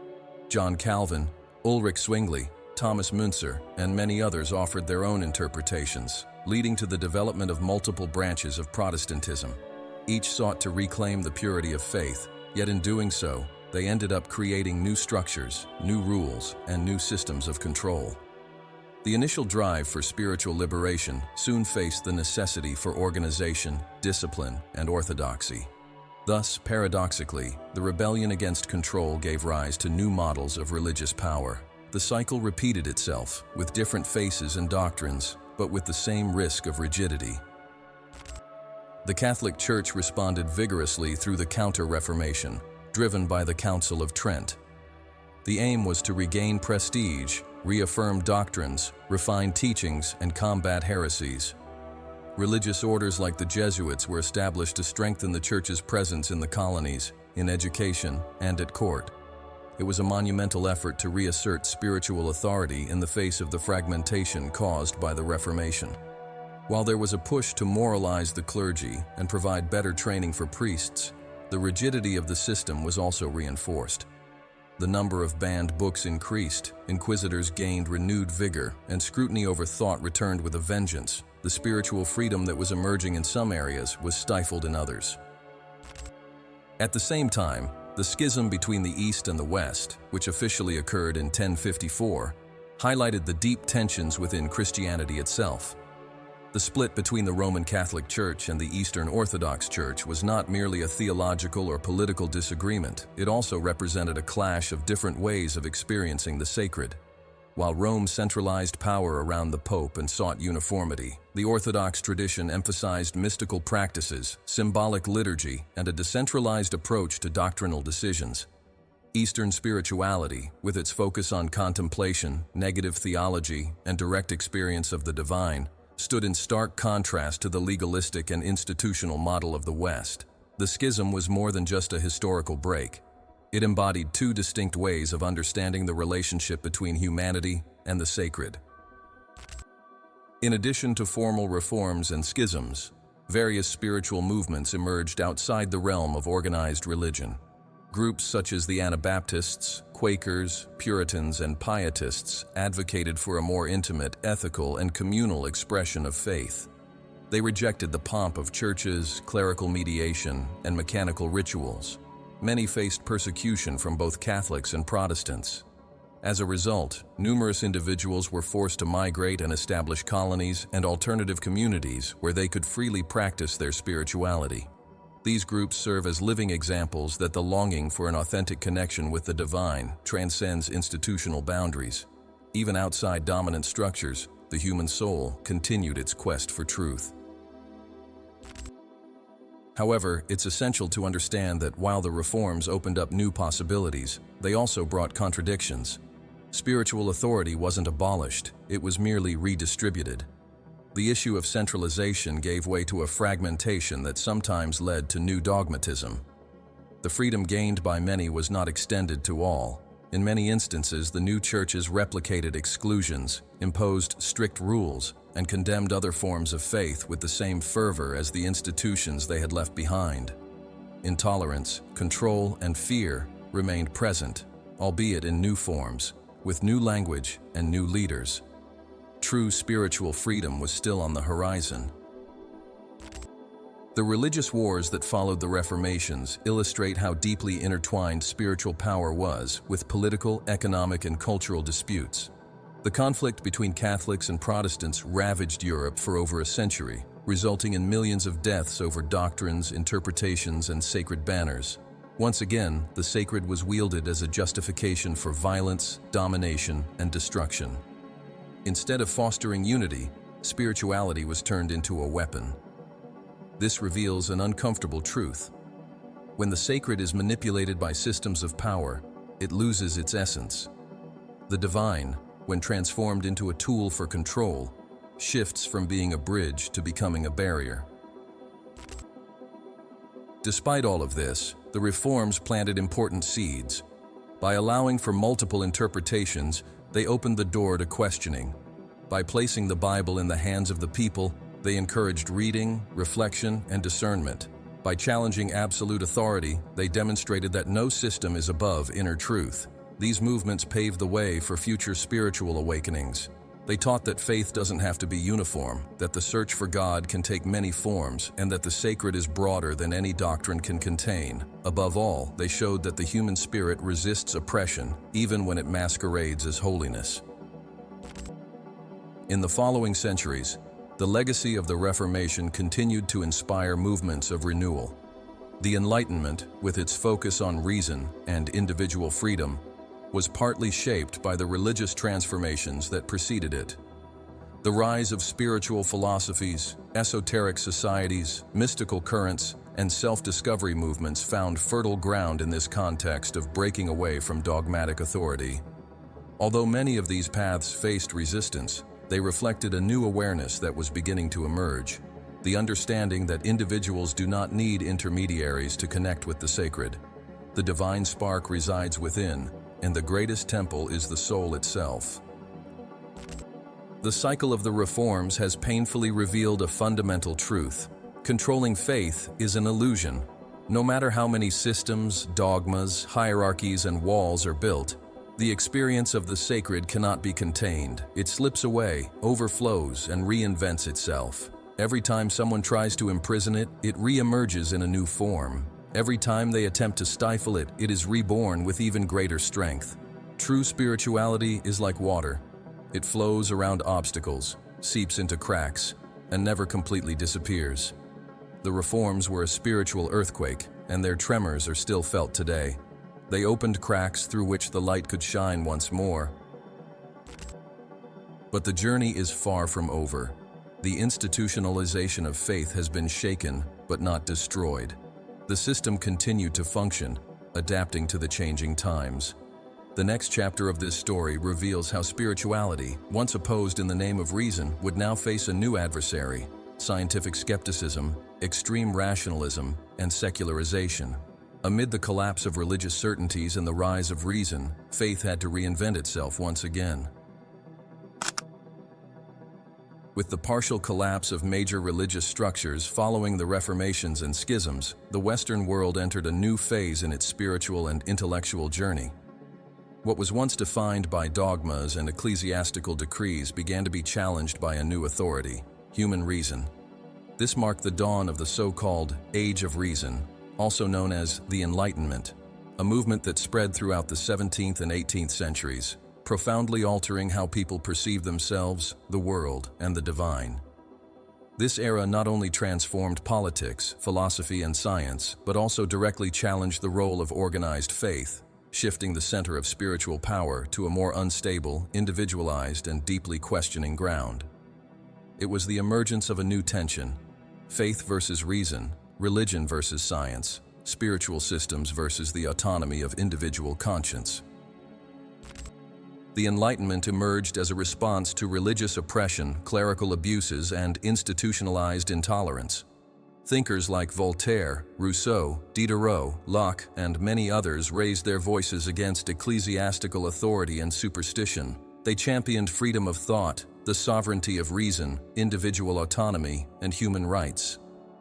John Calvin, Ulrich Zwingli, Thomas Müntzer, and many others offered their own interpretations, leading to the development of multiple branches of Protestantism. Each sought to reclaim the purity of faith, yet in doing so, they ended up creating new structures, new rules, and new systems of control. The initial drive for spiritual liberation soon faced the necessity for organization, discipline, and orthodoxy. Thus, paradoxically, the rebellion against control gave rise to new models of religious power. The cycle repeated itself, with different faces and doctrines, but with the same risk of rigidity. The Catholic Church responded vigorously through the Counter-Reformation, driven by the Council of Trent. The aim was to regain prestige, reaffirm doctrines, refine teachings, and combat heresies. Religious orders like the Jesuits were established to strengthen the Church's presence in the colonies, in education, and at court. It was a monumental effort to reassert spiritual authority in the face of the fragmentation caused by the Reformation. While there was a push to moralize the clergy and provide better training for priests, the rigidity of the system was also reinforced. The number of banned books increased, inquisitors gained renewed vigor, and scrutiny over thought returned with a vengeance. The spiritual freedom that was emerging in some areas was stifled in others. At the same time, the schism between the East and the West, which officially occurred in 1054, highlighted the deep tensions within Christianity itself. The split between the Roman Catholic Church and the Eastern Orthodox Church was not merely a theological or political disagreement, it also represented a clash of different ways of experiencing the sacred. While Rome centralized power around the Pope and sought uniformity, the Orthodox tradition emphasized mystical practices, symbolic liturgy, and a decentralized approach to doctrinal decisions. Eastern spirituality, with its focus on contemplation, negative theology, and direct experience of the divine, stood in stark contrast to the legalistic and institutional model of the West. The schism was more than just a historical break. It embodied two distinct ways of understanding the relationship between humanity and the sacred. In addition to formal reforms and schisms, various spiritual movements emerged outside the realm of organized religion. Groups such as the Anabaptists, Quakers, Puritans, and Pietists advocated for a more intimate, ethical, and communal expression of faith. They rejected the pomp of churches, clerical mediation, and mechanical rituals. Many faced persecution from both Catholics and Protestants. As a result, numerous individuals were forced to migrate and establish colonies and alternative communities where they could freely practice their spirituality. These groups serve as living examples that the longing for an authentic connection with the divine transcends institutional boundaries. Even outside dominant structures, the human soul continued its quest for truth. However, it's essential to understand that while the reforms opened up new possibilities, they also brought contradictions. Spiritual authority wasn't abolished, it was merely redistributed. The issue of centralization gave way to a fragmentation that sometimes led to new dogmatism. The freedom gained by many was not extended to all. In many instances, the new churches replicated exclusions, imposed strict rules, and condemned other forms of faith with the same fervor as the institutions they had left behind. Intolerance, control, and fear remained present, albeit in new forms, with new language and new leaders. True spiritual freedom was still on the horizon. The religious wars that followed the Reformations illustrate how deeply intertwined spiritual power was with political, economic, and cultural disputes. The conflict between Catholics and Protestants ravaged Europe for over a century, resulting in millions of deaths over doctrines, interpretations, and sacred banners. Once again, the sacred was wielded as a justification for violence, domination, and destruction. Instead of fostering unity, spirituality was turned into a weapon. This reveals an uncomfortable truth. When the sacred is manipulated by systems of power, it loses its essence. The divine, when transformed into a tool for control, shifts from being a bridge to becoming a barrier. Despite all of this, the reforms planted important seeds. By allowing for multiple interpretations, they opened the door to questioning. By placing the Bible in the hands of the people, they encouraged reading, reflection, and discernment. By challenging absolute authority, they demonstrated that no system is above inner truth. These movements paved the way for future spiritual awakenings. They taught that faith doesn't have to be uniform, that the search for God can take many forms, and that the sacred is broader than any doctrine can contain. Above all, they showed that the human spirit resists oppression, even when it masquerades as holiness. In the following centuries, the legacy of the Reformation continued to inspire movements of renewal. The Enlightenment, with its focus on reason and individual freedom, was partly shaped by the religious transformations that preceded it. The rise of spiritual philosophies, esoteric societies, mystical currents, and self-discovery movements found fertile ground in this context of breaking away from dogmatic authority. Although many of these paths faced resistance, they reflected a new awareness that was beginning to emerge, the understanding that individuals do not need intermediaries to connect with the sacred. The divine spark resides within, and the greatest temple is the soul itself. The cycle of the reforms has painfully revealed a fundamental truth. Controlling faith is an illusion. No matter how many systems, dogmas, hierarchies, and walls are built, the experience of the sacred cannot be contained. It slips away, overflows, and reinvents itself. Every time someone tries to imprison it, it re-emerges in a new form. Every time they attempt to stifle it, it is reborn with even greater strength. True spirituality is like water. It flows around obstacles, seeps into cracks, and never completely disappears. The reforms were a spiritual earthquake, and their tremors are still felt today. They opened cracks through which the light could shine once more. But the journey is far from over. The institutionalization of faith has been shaken, but not destroyed. The system continued to function, adapting to the changing times. The next chapter of this story reveals how spirituality, once opposed in the name of reason, would now face a new adversary: scientific skepticism, extreme rationalism, and secularization. Amid the collapse of religious certainties and the rise of reason, faith had to reinvent itself once again. With the partial collapse of major religious structures following the Reformations and schisms, the Western world entered a new phase in its spiritual and intellectual journey. What was once defined by dogmas and ecclesiastical decrees began to be challenged by a new authority: human reason. This marked the dawn of the so-called Age of Reason, also known as the Enlightenment, a movement that spread throughout the 17th and 18th centuries, profoundly altering how people perceive themselves, the world, and the divine. This era not only transformed politics, philosophy, and science, but also directly challenged the role of organized faith, shifting the center of spiritual power to a more unstable, individualized, and deeply questioning ground. It was the emergence of a new tension: faith versus reason, religion versus science, spiritual systems versus the autonomy of individual conscience. The Enlightenment emerged as a response to religious oppression, clerical abuses, and institutionalized intolerance. Thinkers like Voltaire, Rousseau, Diderot, Locke, and many others raised their voices against ecclesiastical authority and superstition. They championed freedom of thought, the sovereignty of reason, individual autonomy, and human rights.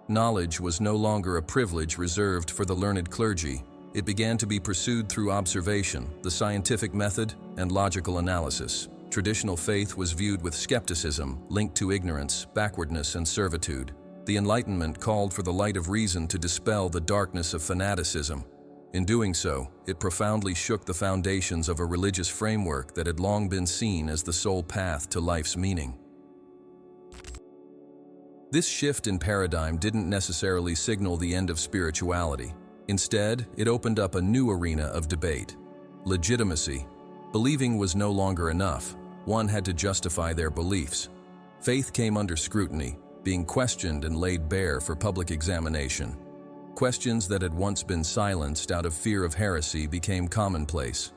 Knowledge was no longer a privilege reserved for the learned clergy. It began to be pursued through observation, the scientific method, and logical analysis. Traditional faith was viewed with skepticism, linked to ignorance, backwardness, and servitude. The Enlightenment called for the light of reason to dispel the darkness of fanaticism. In doing so, it profoundly shook the foundations of a religious framework that had long been seen as the sole path to life's meaning. This shift in paradigm didn't necessarily signal the end of spirituality. Instead, it opened up a new arena of debate: legitimacy. Believing was no longer enough. One had to justify their beliefs. Faith came under scrutiny, being questioned and laid bare for public examination. Questions that had once been silenced out of fear of heresy became commonplace.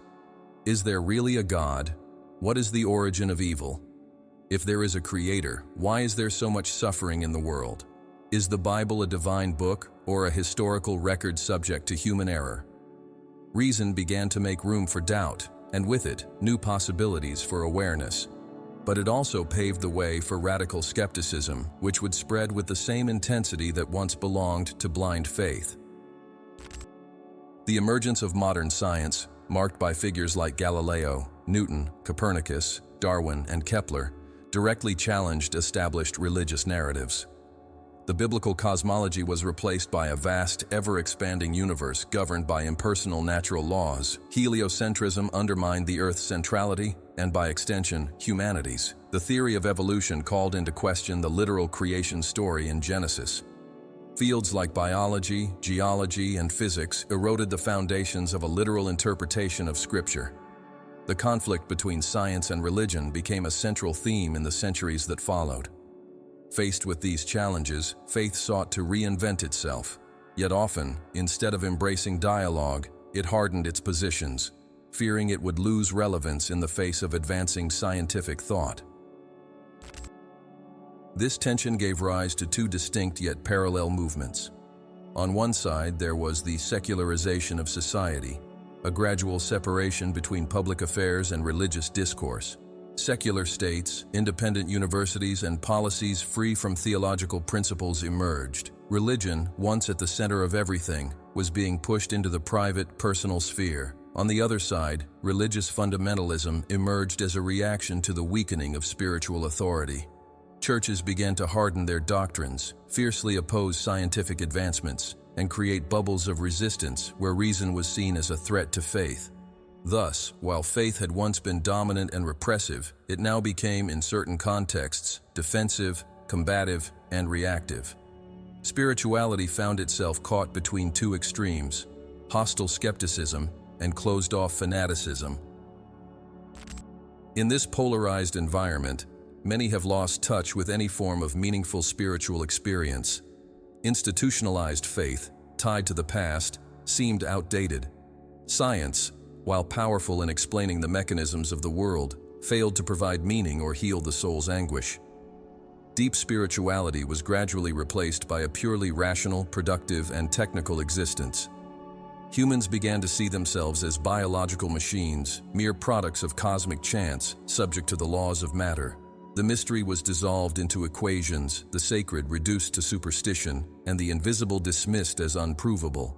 Is there really a God? What is the origin of evil? If there is a creator, why is there so much suffering in the world? Is the Bible a divine book or a historical record subject to human error? Reason began to make room for doubt, and with it, new possibilities for awareness. But it also paved the way for radical skepticism, which would spread with the same intensity that once belonged to blind faith. The emergence of modern science, marked by figures like Galileo, Newton, Copernicus, Darwin, and Kepler, directly challenged established religious narratives. The biblical cosmology was replaced by a vast, ever-expanding universe governed by impersonal natural laws. Heliocentrism undermined the Earth's centrality, and by extension, humanity's. The theory of evolution called into question the literal creation story in Genesis. Fields like biology, geology, and physics eroded the foundations of a literal interpretation of Scripture. The conflict between science and religion became a central theme in the centuries that followed. Faced with these challenges, faith sought to reinvent itself. Yet often, instead of embracing dialogue, it hardened its positions, fearing it would lose relevance in the face of advancing scientific thought. This tension gave rise to two distinct yet parallel movements. On one side, there was the secularization of society, a gradual separation between public affairs and religious discourse. Secular states, independent universities, and policies free from theological principles emerged. Religion, once at the center of everything, was being pushed into the private, personal sphere. On the other side, religious fundamentalism emerged as a reaction to the weakening of spiritual authority. Churches began to harden their doctrines, fiercely oppose scientific advancements, and create bubbles of resistance where reason was seen as a threat to faith. Thus, while faith had once been dominant and repressive, it now became, in certain contexts, defensive, combative, and reactive. Spirituality found itself caught between two extremes: hostile skepticism and closed-off fanaticism. In this polarized environment, many have lost touch with any form of meaningful spiritual experience. Institutionalized faith, tied to the past, seemed outdated. Science, while powerful in explaining the mechanisms of the world, failed to provide meaning or heal the soul's anguish. Deep spirituality was gradually replaced by a purely rational, productive, and technical existence. Humans began to see themselves as biological machines, mere products of cosmic chance, subject to the laws of matter. The mystery was dissolved into equations, the sacred reduced to superstition, and the invisible dismissed as unprovable.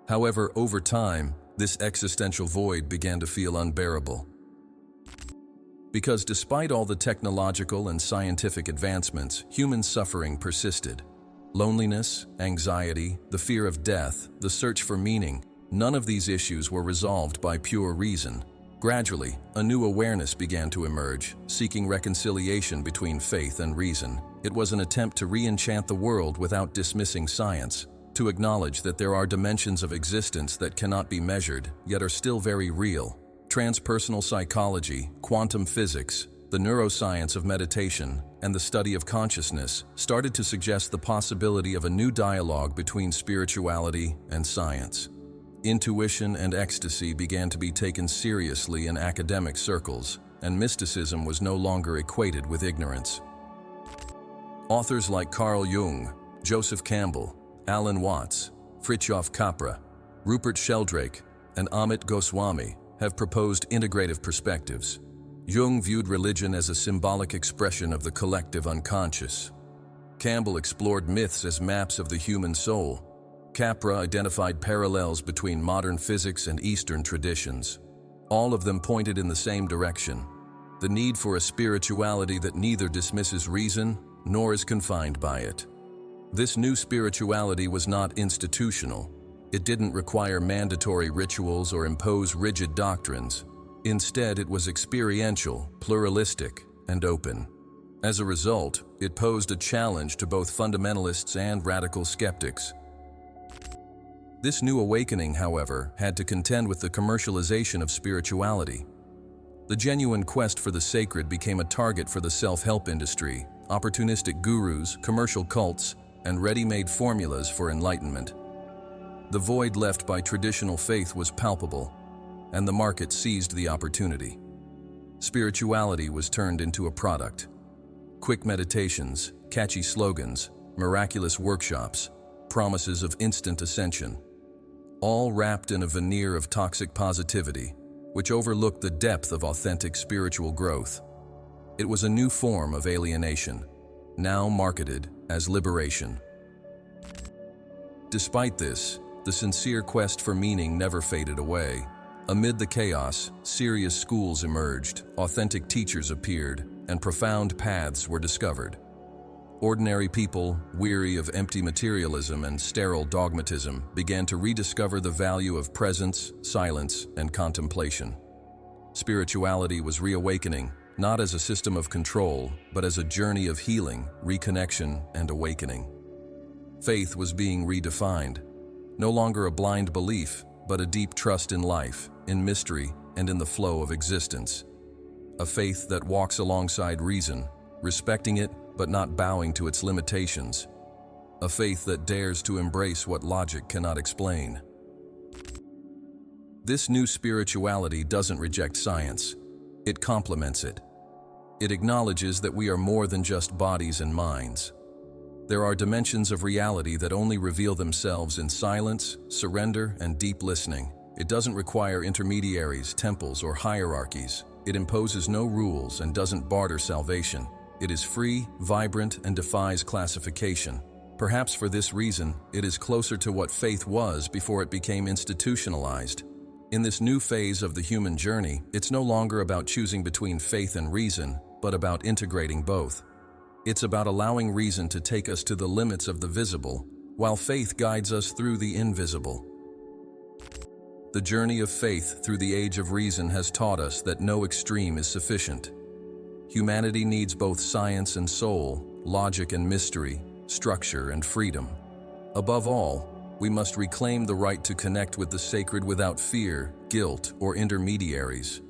However, over time, this existential void began to feel unbearable. Because despite all the technological and scientific advancements, human suffering persisted. Loneliness, anxiety, the fear of death, the search for meaning, none of these issues were resolved by pure reason. Gradually, a new awareness began to emerge, seeking reconciliation between faith and reason. It was an attempt to re-enchant the world without dismissing science, to acknowledge that there are dimensions of existence that cannot be measured, yet are still very real. Transpersonal psychology, quantum physics, the neuroscience of meditation, and the study of consciousness started to suggest the possibility of a new dialogue between spirituality and science. Intuition and ecstasy began to be taken seriously in academic circles, and mysticism was no longer equated with ignorance. Authors like Carl Jung, Joseph Campbell, Alan Watts, Fritjof Capra, Rupert Sheldrake, and Amit Goswami have proposed integrative perspectives. Jung viewed religion as a symbolic expression of the collective unconscious. Campbell explored myths as maps of the human soul. Capra identified parallels between modern physics and Eastern traditions. All of them pointed in the same direction: the need for a spirituality that neither dismisses reason nor is confined by it. This new spirituality was not institutional. It didn't require mandatory rituals or impose rigid doctrines. Instead, it was experiential, pluralistic, and open. As a result, it posed a challenge to both fundamentalists and radical skeptics. This new awakening, however, had to contend with the commercialization of spirituality. The genuine quest for the sacred became a target for the self-help industry, opportunistic gurus, commercial cults, and ready-made formulas for enlightenment. The void left by traditional faith was palpable, and the market seized the opportunity. Spirituality was turned into a product. Quick meditations, catchy slogans, miraculous workshops, promises of instant ascension, all wrapped in a veneer of toxic positivity, which overlooked the depth of authentic spiritual growth. It was a new form of alienation, now marketed as liberation. Despite this, the sincere quest for meaning never faded away. Amid the chaos, serious schools emerged, authentic teachers appeared, and profound paths were discovered. Ordinary people, weary of empty materialism and sterile dogmatism, began to rediscover the value of presence, silence, and contemplation. Spirituality was reawakening, not as a system of control, but as a journey of healing, reconnection, and awakening. Faith was being redefined, no longer a blind belief, but a deep trust in life, in mystery, and in the flow of existence. A faith that walks alongside reason, respecting it but not bowing to its limitations. A faith that dares to embrace what logic cannot explain. This new spirituality doesn't reject science. It complements it. It acknowledges that we are more than just bodies and minds. There are dimensions of reality that only reveal themselves in silence, surrender, and deep listening. It doesn't require intermediaries, temples, or hierarchies. It imposes no rules and doesn't barter salvation. It is free, vibrant, and defies classification. Perhaps for this reason, it is closer to what faith was before it became institutionalized. In this new phase of the human journey, it's no longer about choosing between faith and reason, but about integrating both. It's about allowing reason to take us to the limits of the visible, while faith guides us through the invisible. The journey of faith through the age of reason has taught us that no extreme is sufficient. Humanity needs both science and soul, logic and mystery, structure and freedom. Above all, we must reclaim the right to connect with the sacred without fear, guilt, or intermediaries.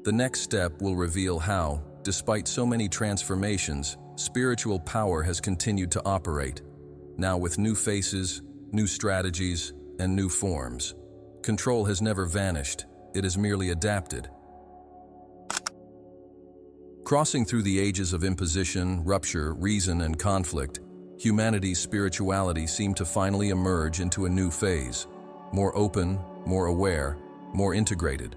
The next step will reveal how, despite so many transformations, spiritual power has continued to operate, now with new faces, new strategies, and new forms. Control has never vanished, it has merely adapted. Crossing through the ages of imposition, rupture, reason, and conflict, humanity's spirituality seemed to finally emerge into a new phase, more open, more aware, more integrated.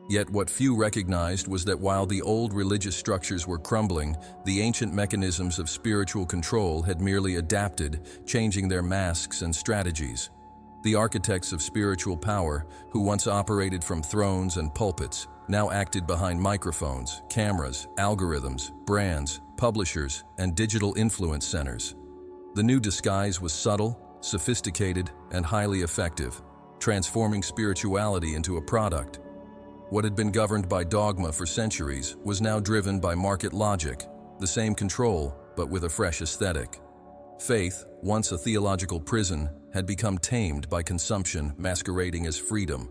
Yet what few recognized was that while the old religious structures were crumbling, the ancient mechanisms of spiritual control had merely adapted, changing their masks and strategies. The architects of spiritual power, who once operated from thrones and pulpits, now acted behind microphones, cameras, algorithms, brands, publishers, and digital influence centers. The new disguise was subtle, sophisticated, and highly effective, transforming spirituality into a product. What had been governed by dogma for centuries was now driven by market logic, the same control, but with a fresh aesthetic. Faith, once a theological prison, had become tamed by consumption masquerading as freedom.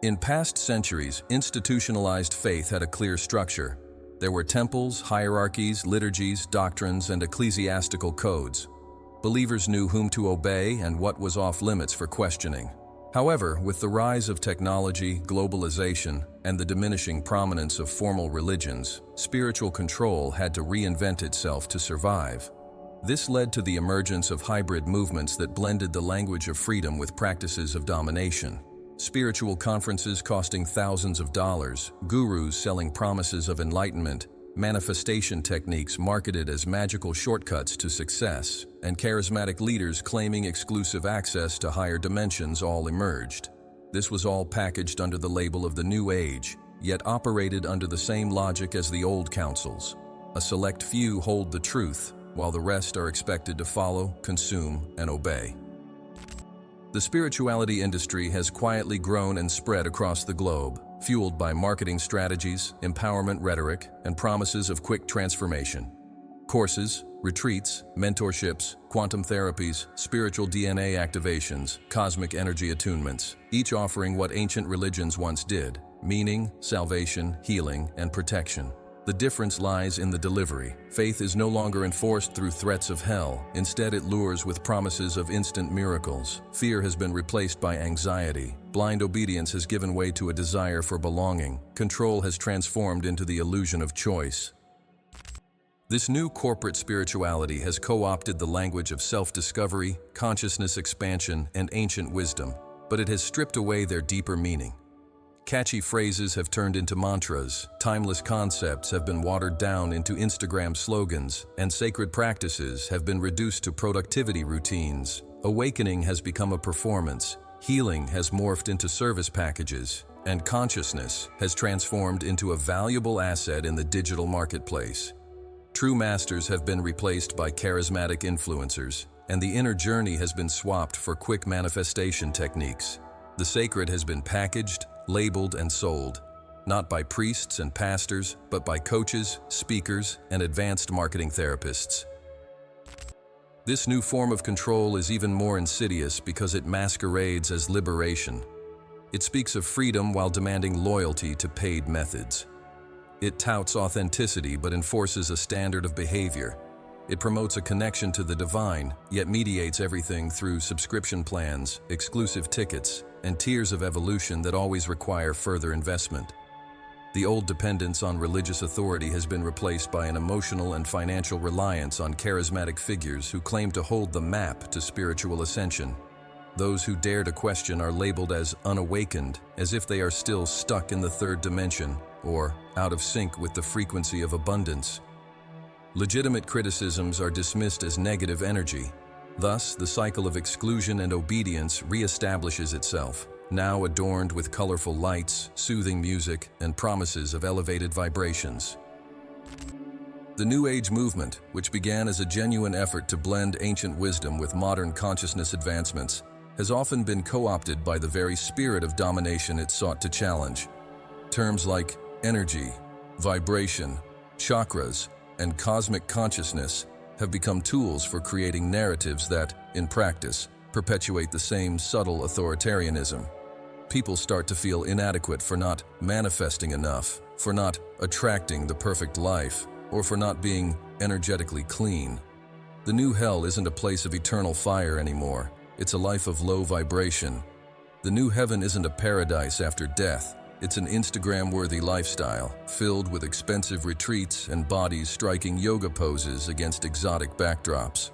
In past centuries, institutionalized faith had a clear structure. There were temples, hierarchies, liturgies, doctrines, and ecclesiastical codes. Believers knew whom to obey and what was off limits for questioning. However, with the rise of technology, globalization, and the diminishing prominence of formal religions, spiritual control had to reinvent itself to survive. This led to the emergence of hybrid movements that blended the language of freedom with practices of domination. Spiritual conferences costing thousands of dollars, gurus selling promises of enlightenment, manifestation techniques marketed as magical shortcuts to success, and charismatic leaders claiming exclusive access to higher dimensions all emerged. This was all packaged under the label of the New Age, yet operated under the same logic as the old councils. A select few hold the truth, while the rest are expected to follow, consume, and obey. The spirituality industry has quietly grown and spread across the globe, fueled by marketing strategies, empowerment rhetoric, and promises of quick transformation. Courses, retreats, mentorships, quantum therapies, spiritual DNA activations, cosmic energy attunements, each offering what ancient religions once did: meaning, salvation, healing, and protection. The difference lies in the delivery. Faith is no longer enforced through threats of hell. Instead, it lures with promises of instant miracles. Fear has been replaced by anxiety. Blind obedience has given way to a desire for belonging. Control has transformed into the illusion of choice. This new corporate spirituality has co-opted the language of self-discovery, consciousness expansion, and ancient wisdom, but it has stripped away their deeper meaning. Catchy phrases have turned into mantras, timeless concepts have been watered down into Instagram slogans, and sacred practices have been reduced to productivity routines. Awakening has become a performance, healing has morphed into service packages, and consciousness has transformed into a valuable asset in the digital marketplace. True masters have been replaced by charismatic influencers, and the inner journey has been swapped for quick manifestation techniques. The sacred has been packaged, labeled, and sold, not by priests and pastors, but by coaches, speakers, and advanced marketing therapists. This new form of control is even more insidious because it masquerades as liberation. It speaks of freedom while demanding loyalty to paid methods. It touts authenticity but enforces a standard of behavior. It promotes a connection to the divine, yet mediates everything through subscription plans, exclusive tickets, and tiers of evolution that always require further investment. The old dependence on religious authority has been replaced by an emotional and financial reliance on charismatic figures who claim to hold the map to spiritual ascension. Those who dare to question are labeled as unawakened, as if they are still stuck in the third dimension, or out of sync with the frequency of abundance. Legitimate criticisms are dismissed as negative energy. Thus, the cycle of exclusion and obedience reestablishes itself, now adorned with colorful lights, soothing music, and promises of elevated vibrations. The New Age movement, which began as a genuine effort to blend ancient wisdom with modern consciousness advancements, has often been co-opted by the very spirit of domination it sought to challenge. Terms like energy, vibration, chakras, and cosmic consciousness have become tools for creating narratives that, in practice, perpetuate the same subtle authoritarianism. People start to feel inadequate for not manifesting enough, for not attracting the perfect life, or for not being energetically clean. The new hell isn't a place of eternal fire anymore. It's a life of low vibration. The new heaven isn't a paradise after death. It's an Instagram-worthy lifestyle, filled with expensive retreats and bodies striking yoga poses against exotic backdrops.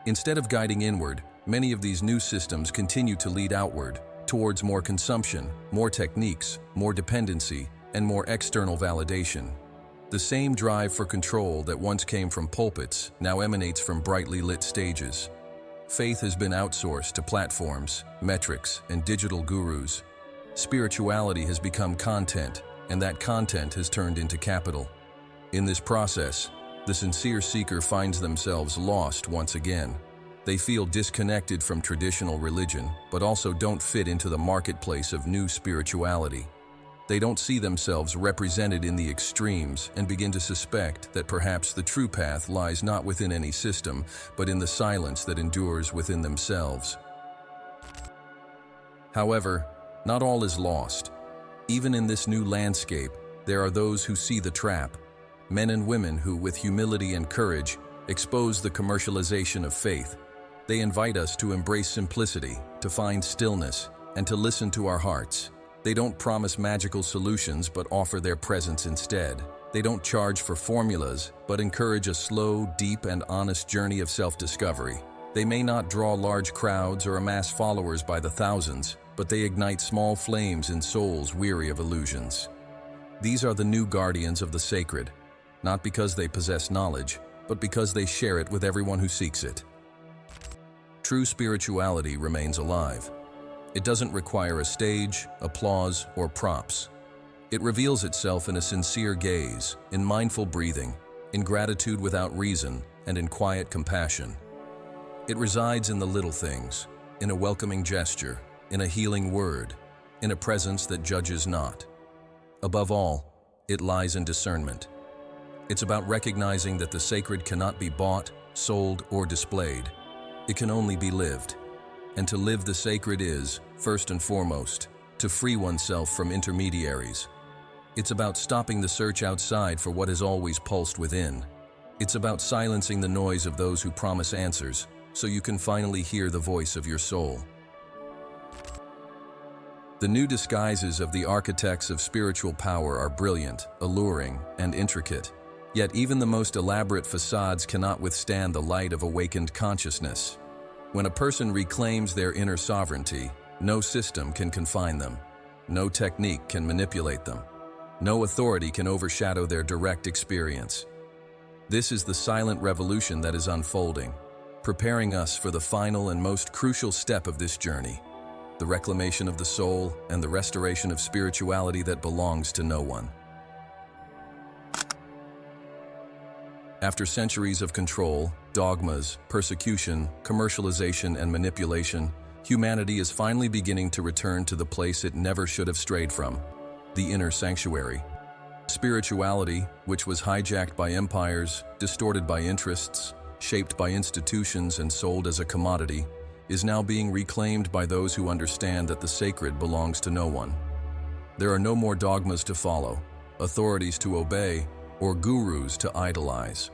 Instead of guiding inward, many of these new systems continue to lead outward, towards more consumption, more techniques, more dependency, and more external validation. The same drive for control that once came from pulpits now emanates from brightly lit stages. Faith has been outsourced to platforms, metrics, and digital gurus. Spirituality has become content, and that content has turned into capital. In this process, the sincere seeker finds themselves lost once again. They feel disconnected from traditional religion, but also don't fit into the marketplace of new spirituality. They don't see themselves represented in the extremes and begin to suspect that perhaps the true path lies not within any system, but in the silence that endures within themselves. However, not all is lost. Even in this new landscape, there are those who see the trap. Men and women who, with humility and courage, expose the commercialization of faith. They invite us to embrace simplicity, to find stillness, and to listen to our hearts. They don't promise magical solutions but offer their presence instead. They don't charge for formulas but encourage a slow, deep, and honest journey of self-discovery. They may not draw large crowds or amass followers by the thousands, but they ignite small flames in souls weary of illusions. These are the new guardians of the sacred, not because they possess knowledge, but because they share it with everyone who seeks it. True spirituality remains alive. It doesn't require a stage, applause, or props. It reveals itself in a sincere gaze, in mindful breathing, in gratitude without reason, and in quiet compassion. It resides in the little things, in a welcoming gesture, in a healing word, in a presence that judges not. Above all, it lies in discernment. It's about recognizing that the sacred cannot be bought, sold, or displayed. It can only be lived. And to live the sacred is, first and foremost, to free oneself from intermediaries. It's about stopping the search outside for what has always pulsed within. It's about silencing the noise of those who promise answers, so you can finally hear the voice of your soul. The new disguises of the architects of spiritual power are brilliant, alluring, and intricate. Yet even the most elaborate facades cannot withstand the light of awakened consciousness. When a person reclaims their inner sovereignty, no system can confine them. No technique can manipulate them. No authority can overshadow their direct experience. This is the silent revolution that is unfolding, preparing us for the final and most crucial step of this journey, the reclamation of the soul and the restoration of spirituality that belongs to no one. After centuries of control, dogmas, persecution, commercialization, and manipulation, humanity is finally beginning to return to the place it never should have strayed from, the inner sanctuary. Spirituality, which was hijacked by empires, distorted by interests, shaped by institutions, and sold as a commodity, is now being reclaimed by those who understand that the sacred belongs to no one. There are no more dogmas to follow, authorities to obey, or gurus to idolize.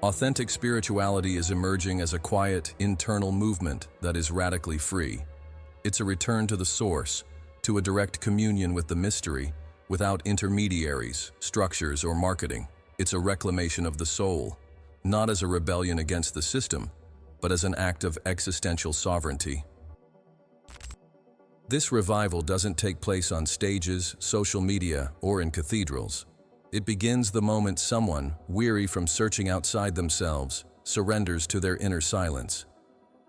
Authentic spirituality is emerging as a quiet, internal movement that is radically free. It's a return to the source, to a direct communion with the mystery, without intermediaries, structures, or marketing. It's a reclamation of the soul, not as a rebellion against the system, but as an act of existential sovereignty. This revival doesn't take place on stages, social media, or in cathedrals. It begins the moment someone, weary from searching outside themselves, surrenders to their inner silence.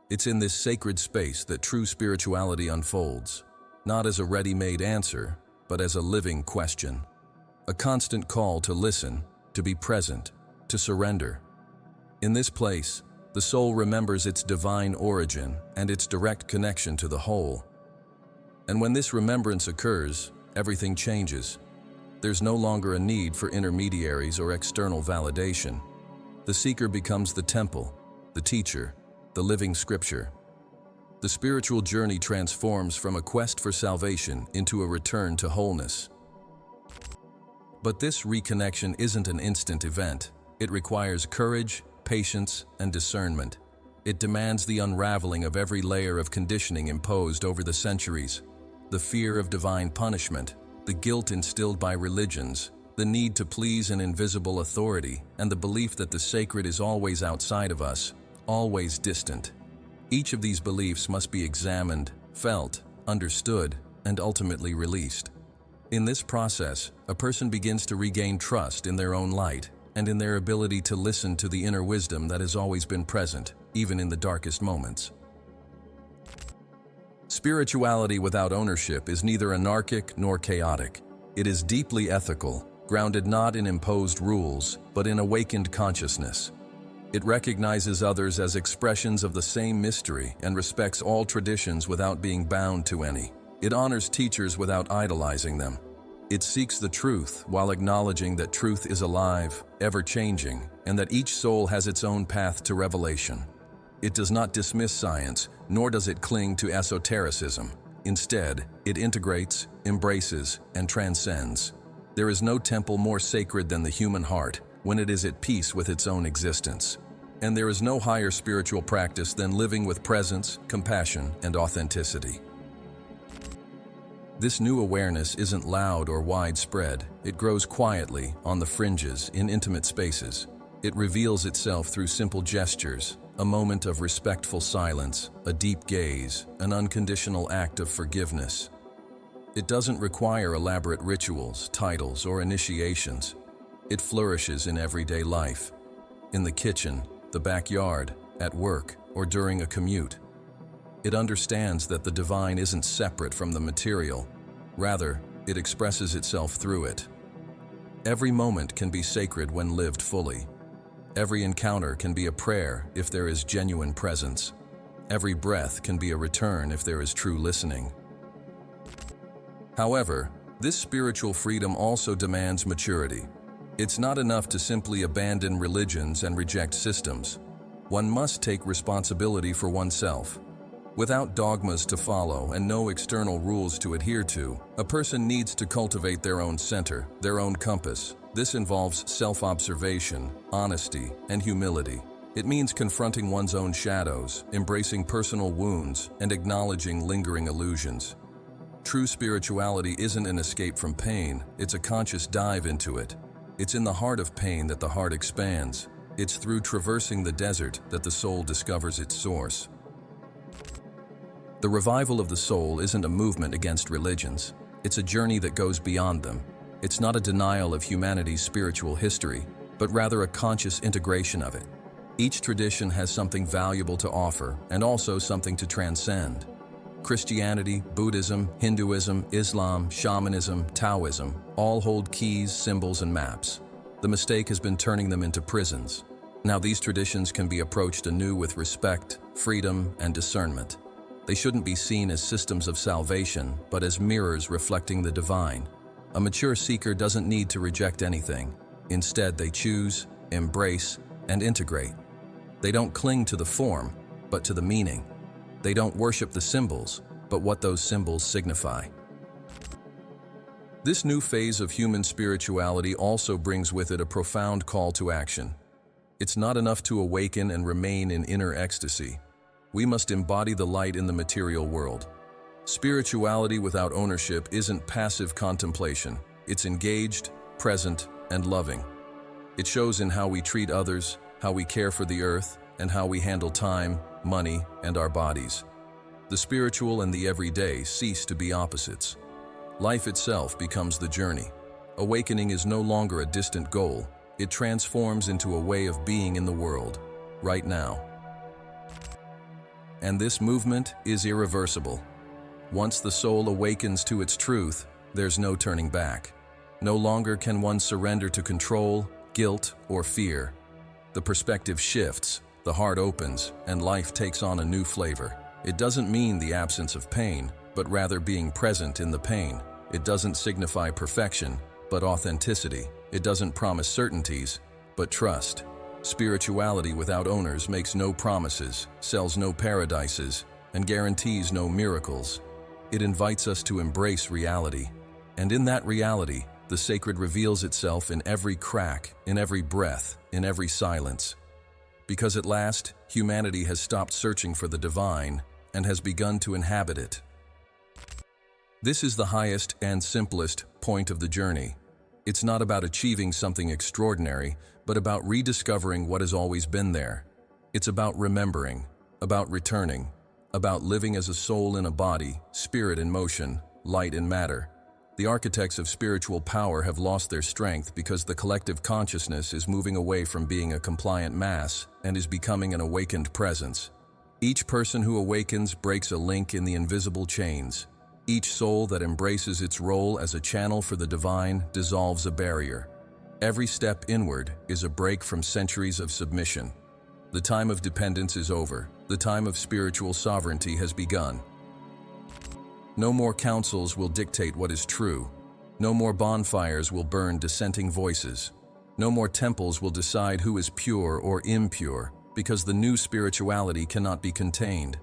It's in this sacred space that true spirituality unfolds, not as a ready-made answer, but as a living question. A constant call to listen, to be present, to surrender. In this place, the soul remembers its divine origin and its direct connection to the whole. And when this remembrance occurs, everything changes. There's no longer a need for intermediaries or external validation. The seeker becomes the temple, the teacher, the living scripture. The spiritual journey transforms from a quest for salvation into a return to wholeness. But this reconnection isn't an instant event. It requires courage, patience, and discernment. It demands the unraveling of every layer of conditioning imposed over the centuries. The fear of divine punishment, the guilt instilled by religions, the need to please an invisible authority, and the belief that the sacred is always outside of us, always distant. Each of these beliefs must be examined, felt, understood, and ultimately released. In this process, a person begins to regain trust in their own light and in their ability to listen to the inner wisdom that has always been present, even in the darkest moments. Spirituality without ownership is neither anarchic nor chaotic. It is deeply ethical, grounded not in imposed rules, but in awakened consciousness. It recognizes others as expressions of the same mystery and respects all traditions without being bound to any. It honors teachers without idolizing them. It seeks the truth while acknowledging that truth is alive, ever-changing, and that each soul has its own path to revelation. It does not dismiss science, nor does it cling to esotericism. Instead, it integrates, embraces, and transcends. There is no temple more sacred than the human heart when it is at peace with its own existence. And there is no higher spiritual practice than living with presence, compassion, and authenticity. This new awareness isn't loud or widespread. It grows quietly, on the fringes, in intimate spaces. It reveals itself through simple gestures, a moment of respectful silence, a deep gaze, an unconditional act of forgiveness. It doesn't require elaborate rituals, titles, or initiations. It flourishes in everyday life, in the kitchen, the backyard, at work, or during a commute. It understands that the divine isn't separate from the material. Rather, it expresses itself through it. Every moment can be sacred when lived fully. Every encounter can be a prayer if there is genuine presence. Every breath can be a return if there is true listening. However, this spiritual freedom also demands maturity. It's not enough to simply abandon religions and reject systems. One must take responsibility for oneself. Without dogmas to follow and no external rules to adhere to, a person needs to cultivate their own center, their own compass. This involves self-observation, honesty, and humility. It means confronting one's own shadows, embracing personal wounds, and acknowledging lingering illusions. True spirituality isn't an escape from pain, it's a conscious dive into it. It's in the heart of pain that the heart expands. It's through traversing the desert that the soul discovers its source. The revival of the soul isn't a movement against religions. It's a journey that goes beyond them. It's not a denial of humanity's spiritual history, but rather a conscious integration of it. Each tradition has something valuable to offer and also something to transcend. Christianity, Buddhism, Hinduism, Islam, shamanism, Taoism all hold keys, symbols, and maps. The mistake has been turning them into prisons. Now these traditions can be approached anew with respect, freedom, and discernment. They shouldn't be seen as systems of salvation, but as mirrors reflecting the divine. A mature seeker doesn't need to reject anything. Instead, they choose, embrace, and integrate. They don't cling to the form, but to the meaning. They don't worship the symbols, but what those symbols signify. This new phase of human spirituality also brings with it a profound call to action. It's not enough to awaken and remain in inner ecstasy. We must embody the light in the material world. Spirituality without ownership isn't passive contemplation. It's engaged, present, and loving. It shows in how we treat others, how we care for the earth, and how we handle time, money, and our bodies. The spiritual and the everyday cease to be opposites. Life itself becomes the journey. Awakening is no longer a distant goal. It transforms into a way of being in the world, right now. And this movement is irreversible. Once the soul awakens to its truth, there's no turning back. No longer can one surrender to control, guilt, or fear. The perspective shifts, the heart opens, and life takes on a new flavor. It doesn't mean the absence of pain, but rather being present in the pain. It doesn't signify perfection, but authenticity. It doesn't promise certainties, but trust. Spirituality without owners makes no promises, sells no paradises, and guarantees no miracles. It invites us to embrace reality. And in that reality, the sacred reveals itself in every crack, in every breath, in every silence. Because at last, humanity has stopped searching for the divine and has begun to inhabit it. This is the highest and simplest point of the journey. It's not about achieving something extraordinary, but about rediscovering what has always been there. It's about remembering, about returning, about living as a soul in a body, spirit in motion, light in matter. The architects of spiritual power have lost their strength because the collective consciousness is moving away from being a compliant mass and is becoming an awakened presence. Each person who awakens breaks a link in the invisible chains. Each soul that embraces its role as a channel for the divine dissolves a barrier. Every step inward is a break from centuries of submission. The time of dependence is over. The time of spiritual sovereignty has begun. No more councils will dictate what is true. No more bonfires will burn dissenting voices. No more temples will decide who is pure or impure, because the new spirituality cannot be contained.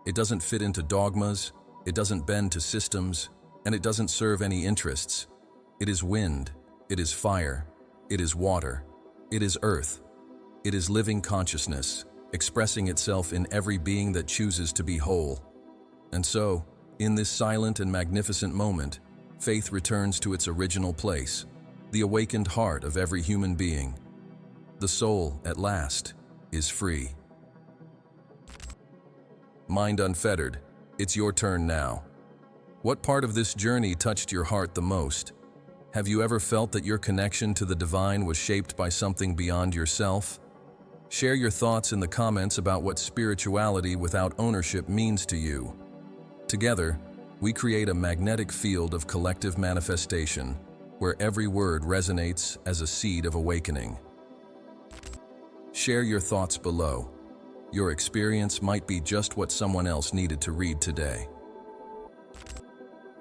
It doesn't fit into dogmas. It doesn't bend to systems, and it doesn't serve any interests. It is wind, it is fire, it is water, it is earth. It is living consciousness, expressing itself in every being that chooses to be whole. And so, in this silent and magnificent moment, faith returns to its original place, the awakened heart of every human being. The soul, at last, is free. Mind Unfettered. It's your turn now. What part of this journey touched your heart the most? Have you ever felt that your connection to the divine was shaped by something beyond yourself? Share your thoughts in the comments about what spirituality without ownership means to you. Together, we create a magnetic field of collective manifestation, where every word resonates as a seed of awakening. Share your thoughts below. Your experience might be just what someone else needed to read today.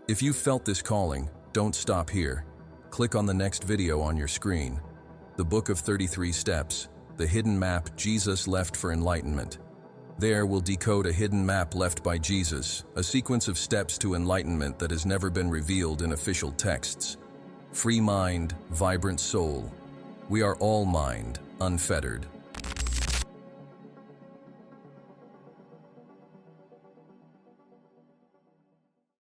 If you felt this calling, don't stop here. Click on the next video on your screen. The Book of 33 Steps, the hidden map Jesus left for enlightenment. There we'll decode a hidden map left by Jesus, a sequence of steps to enlightenment that has never been revealed in official texts. Free mind, vibrant soul. We are all mind, unfettered.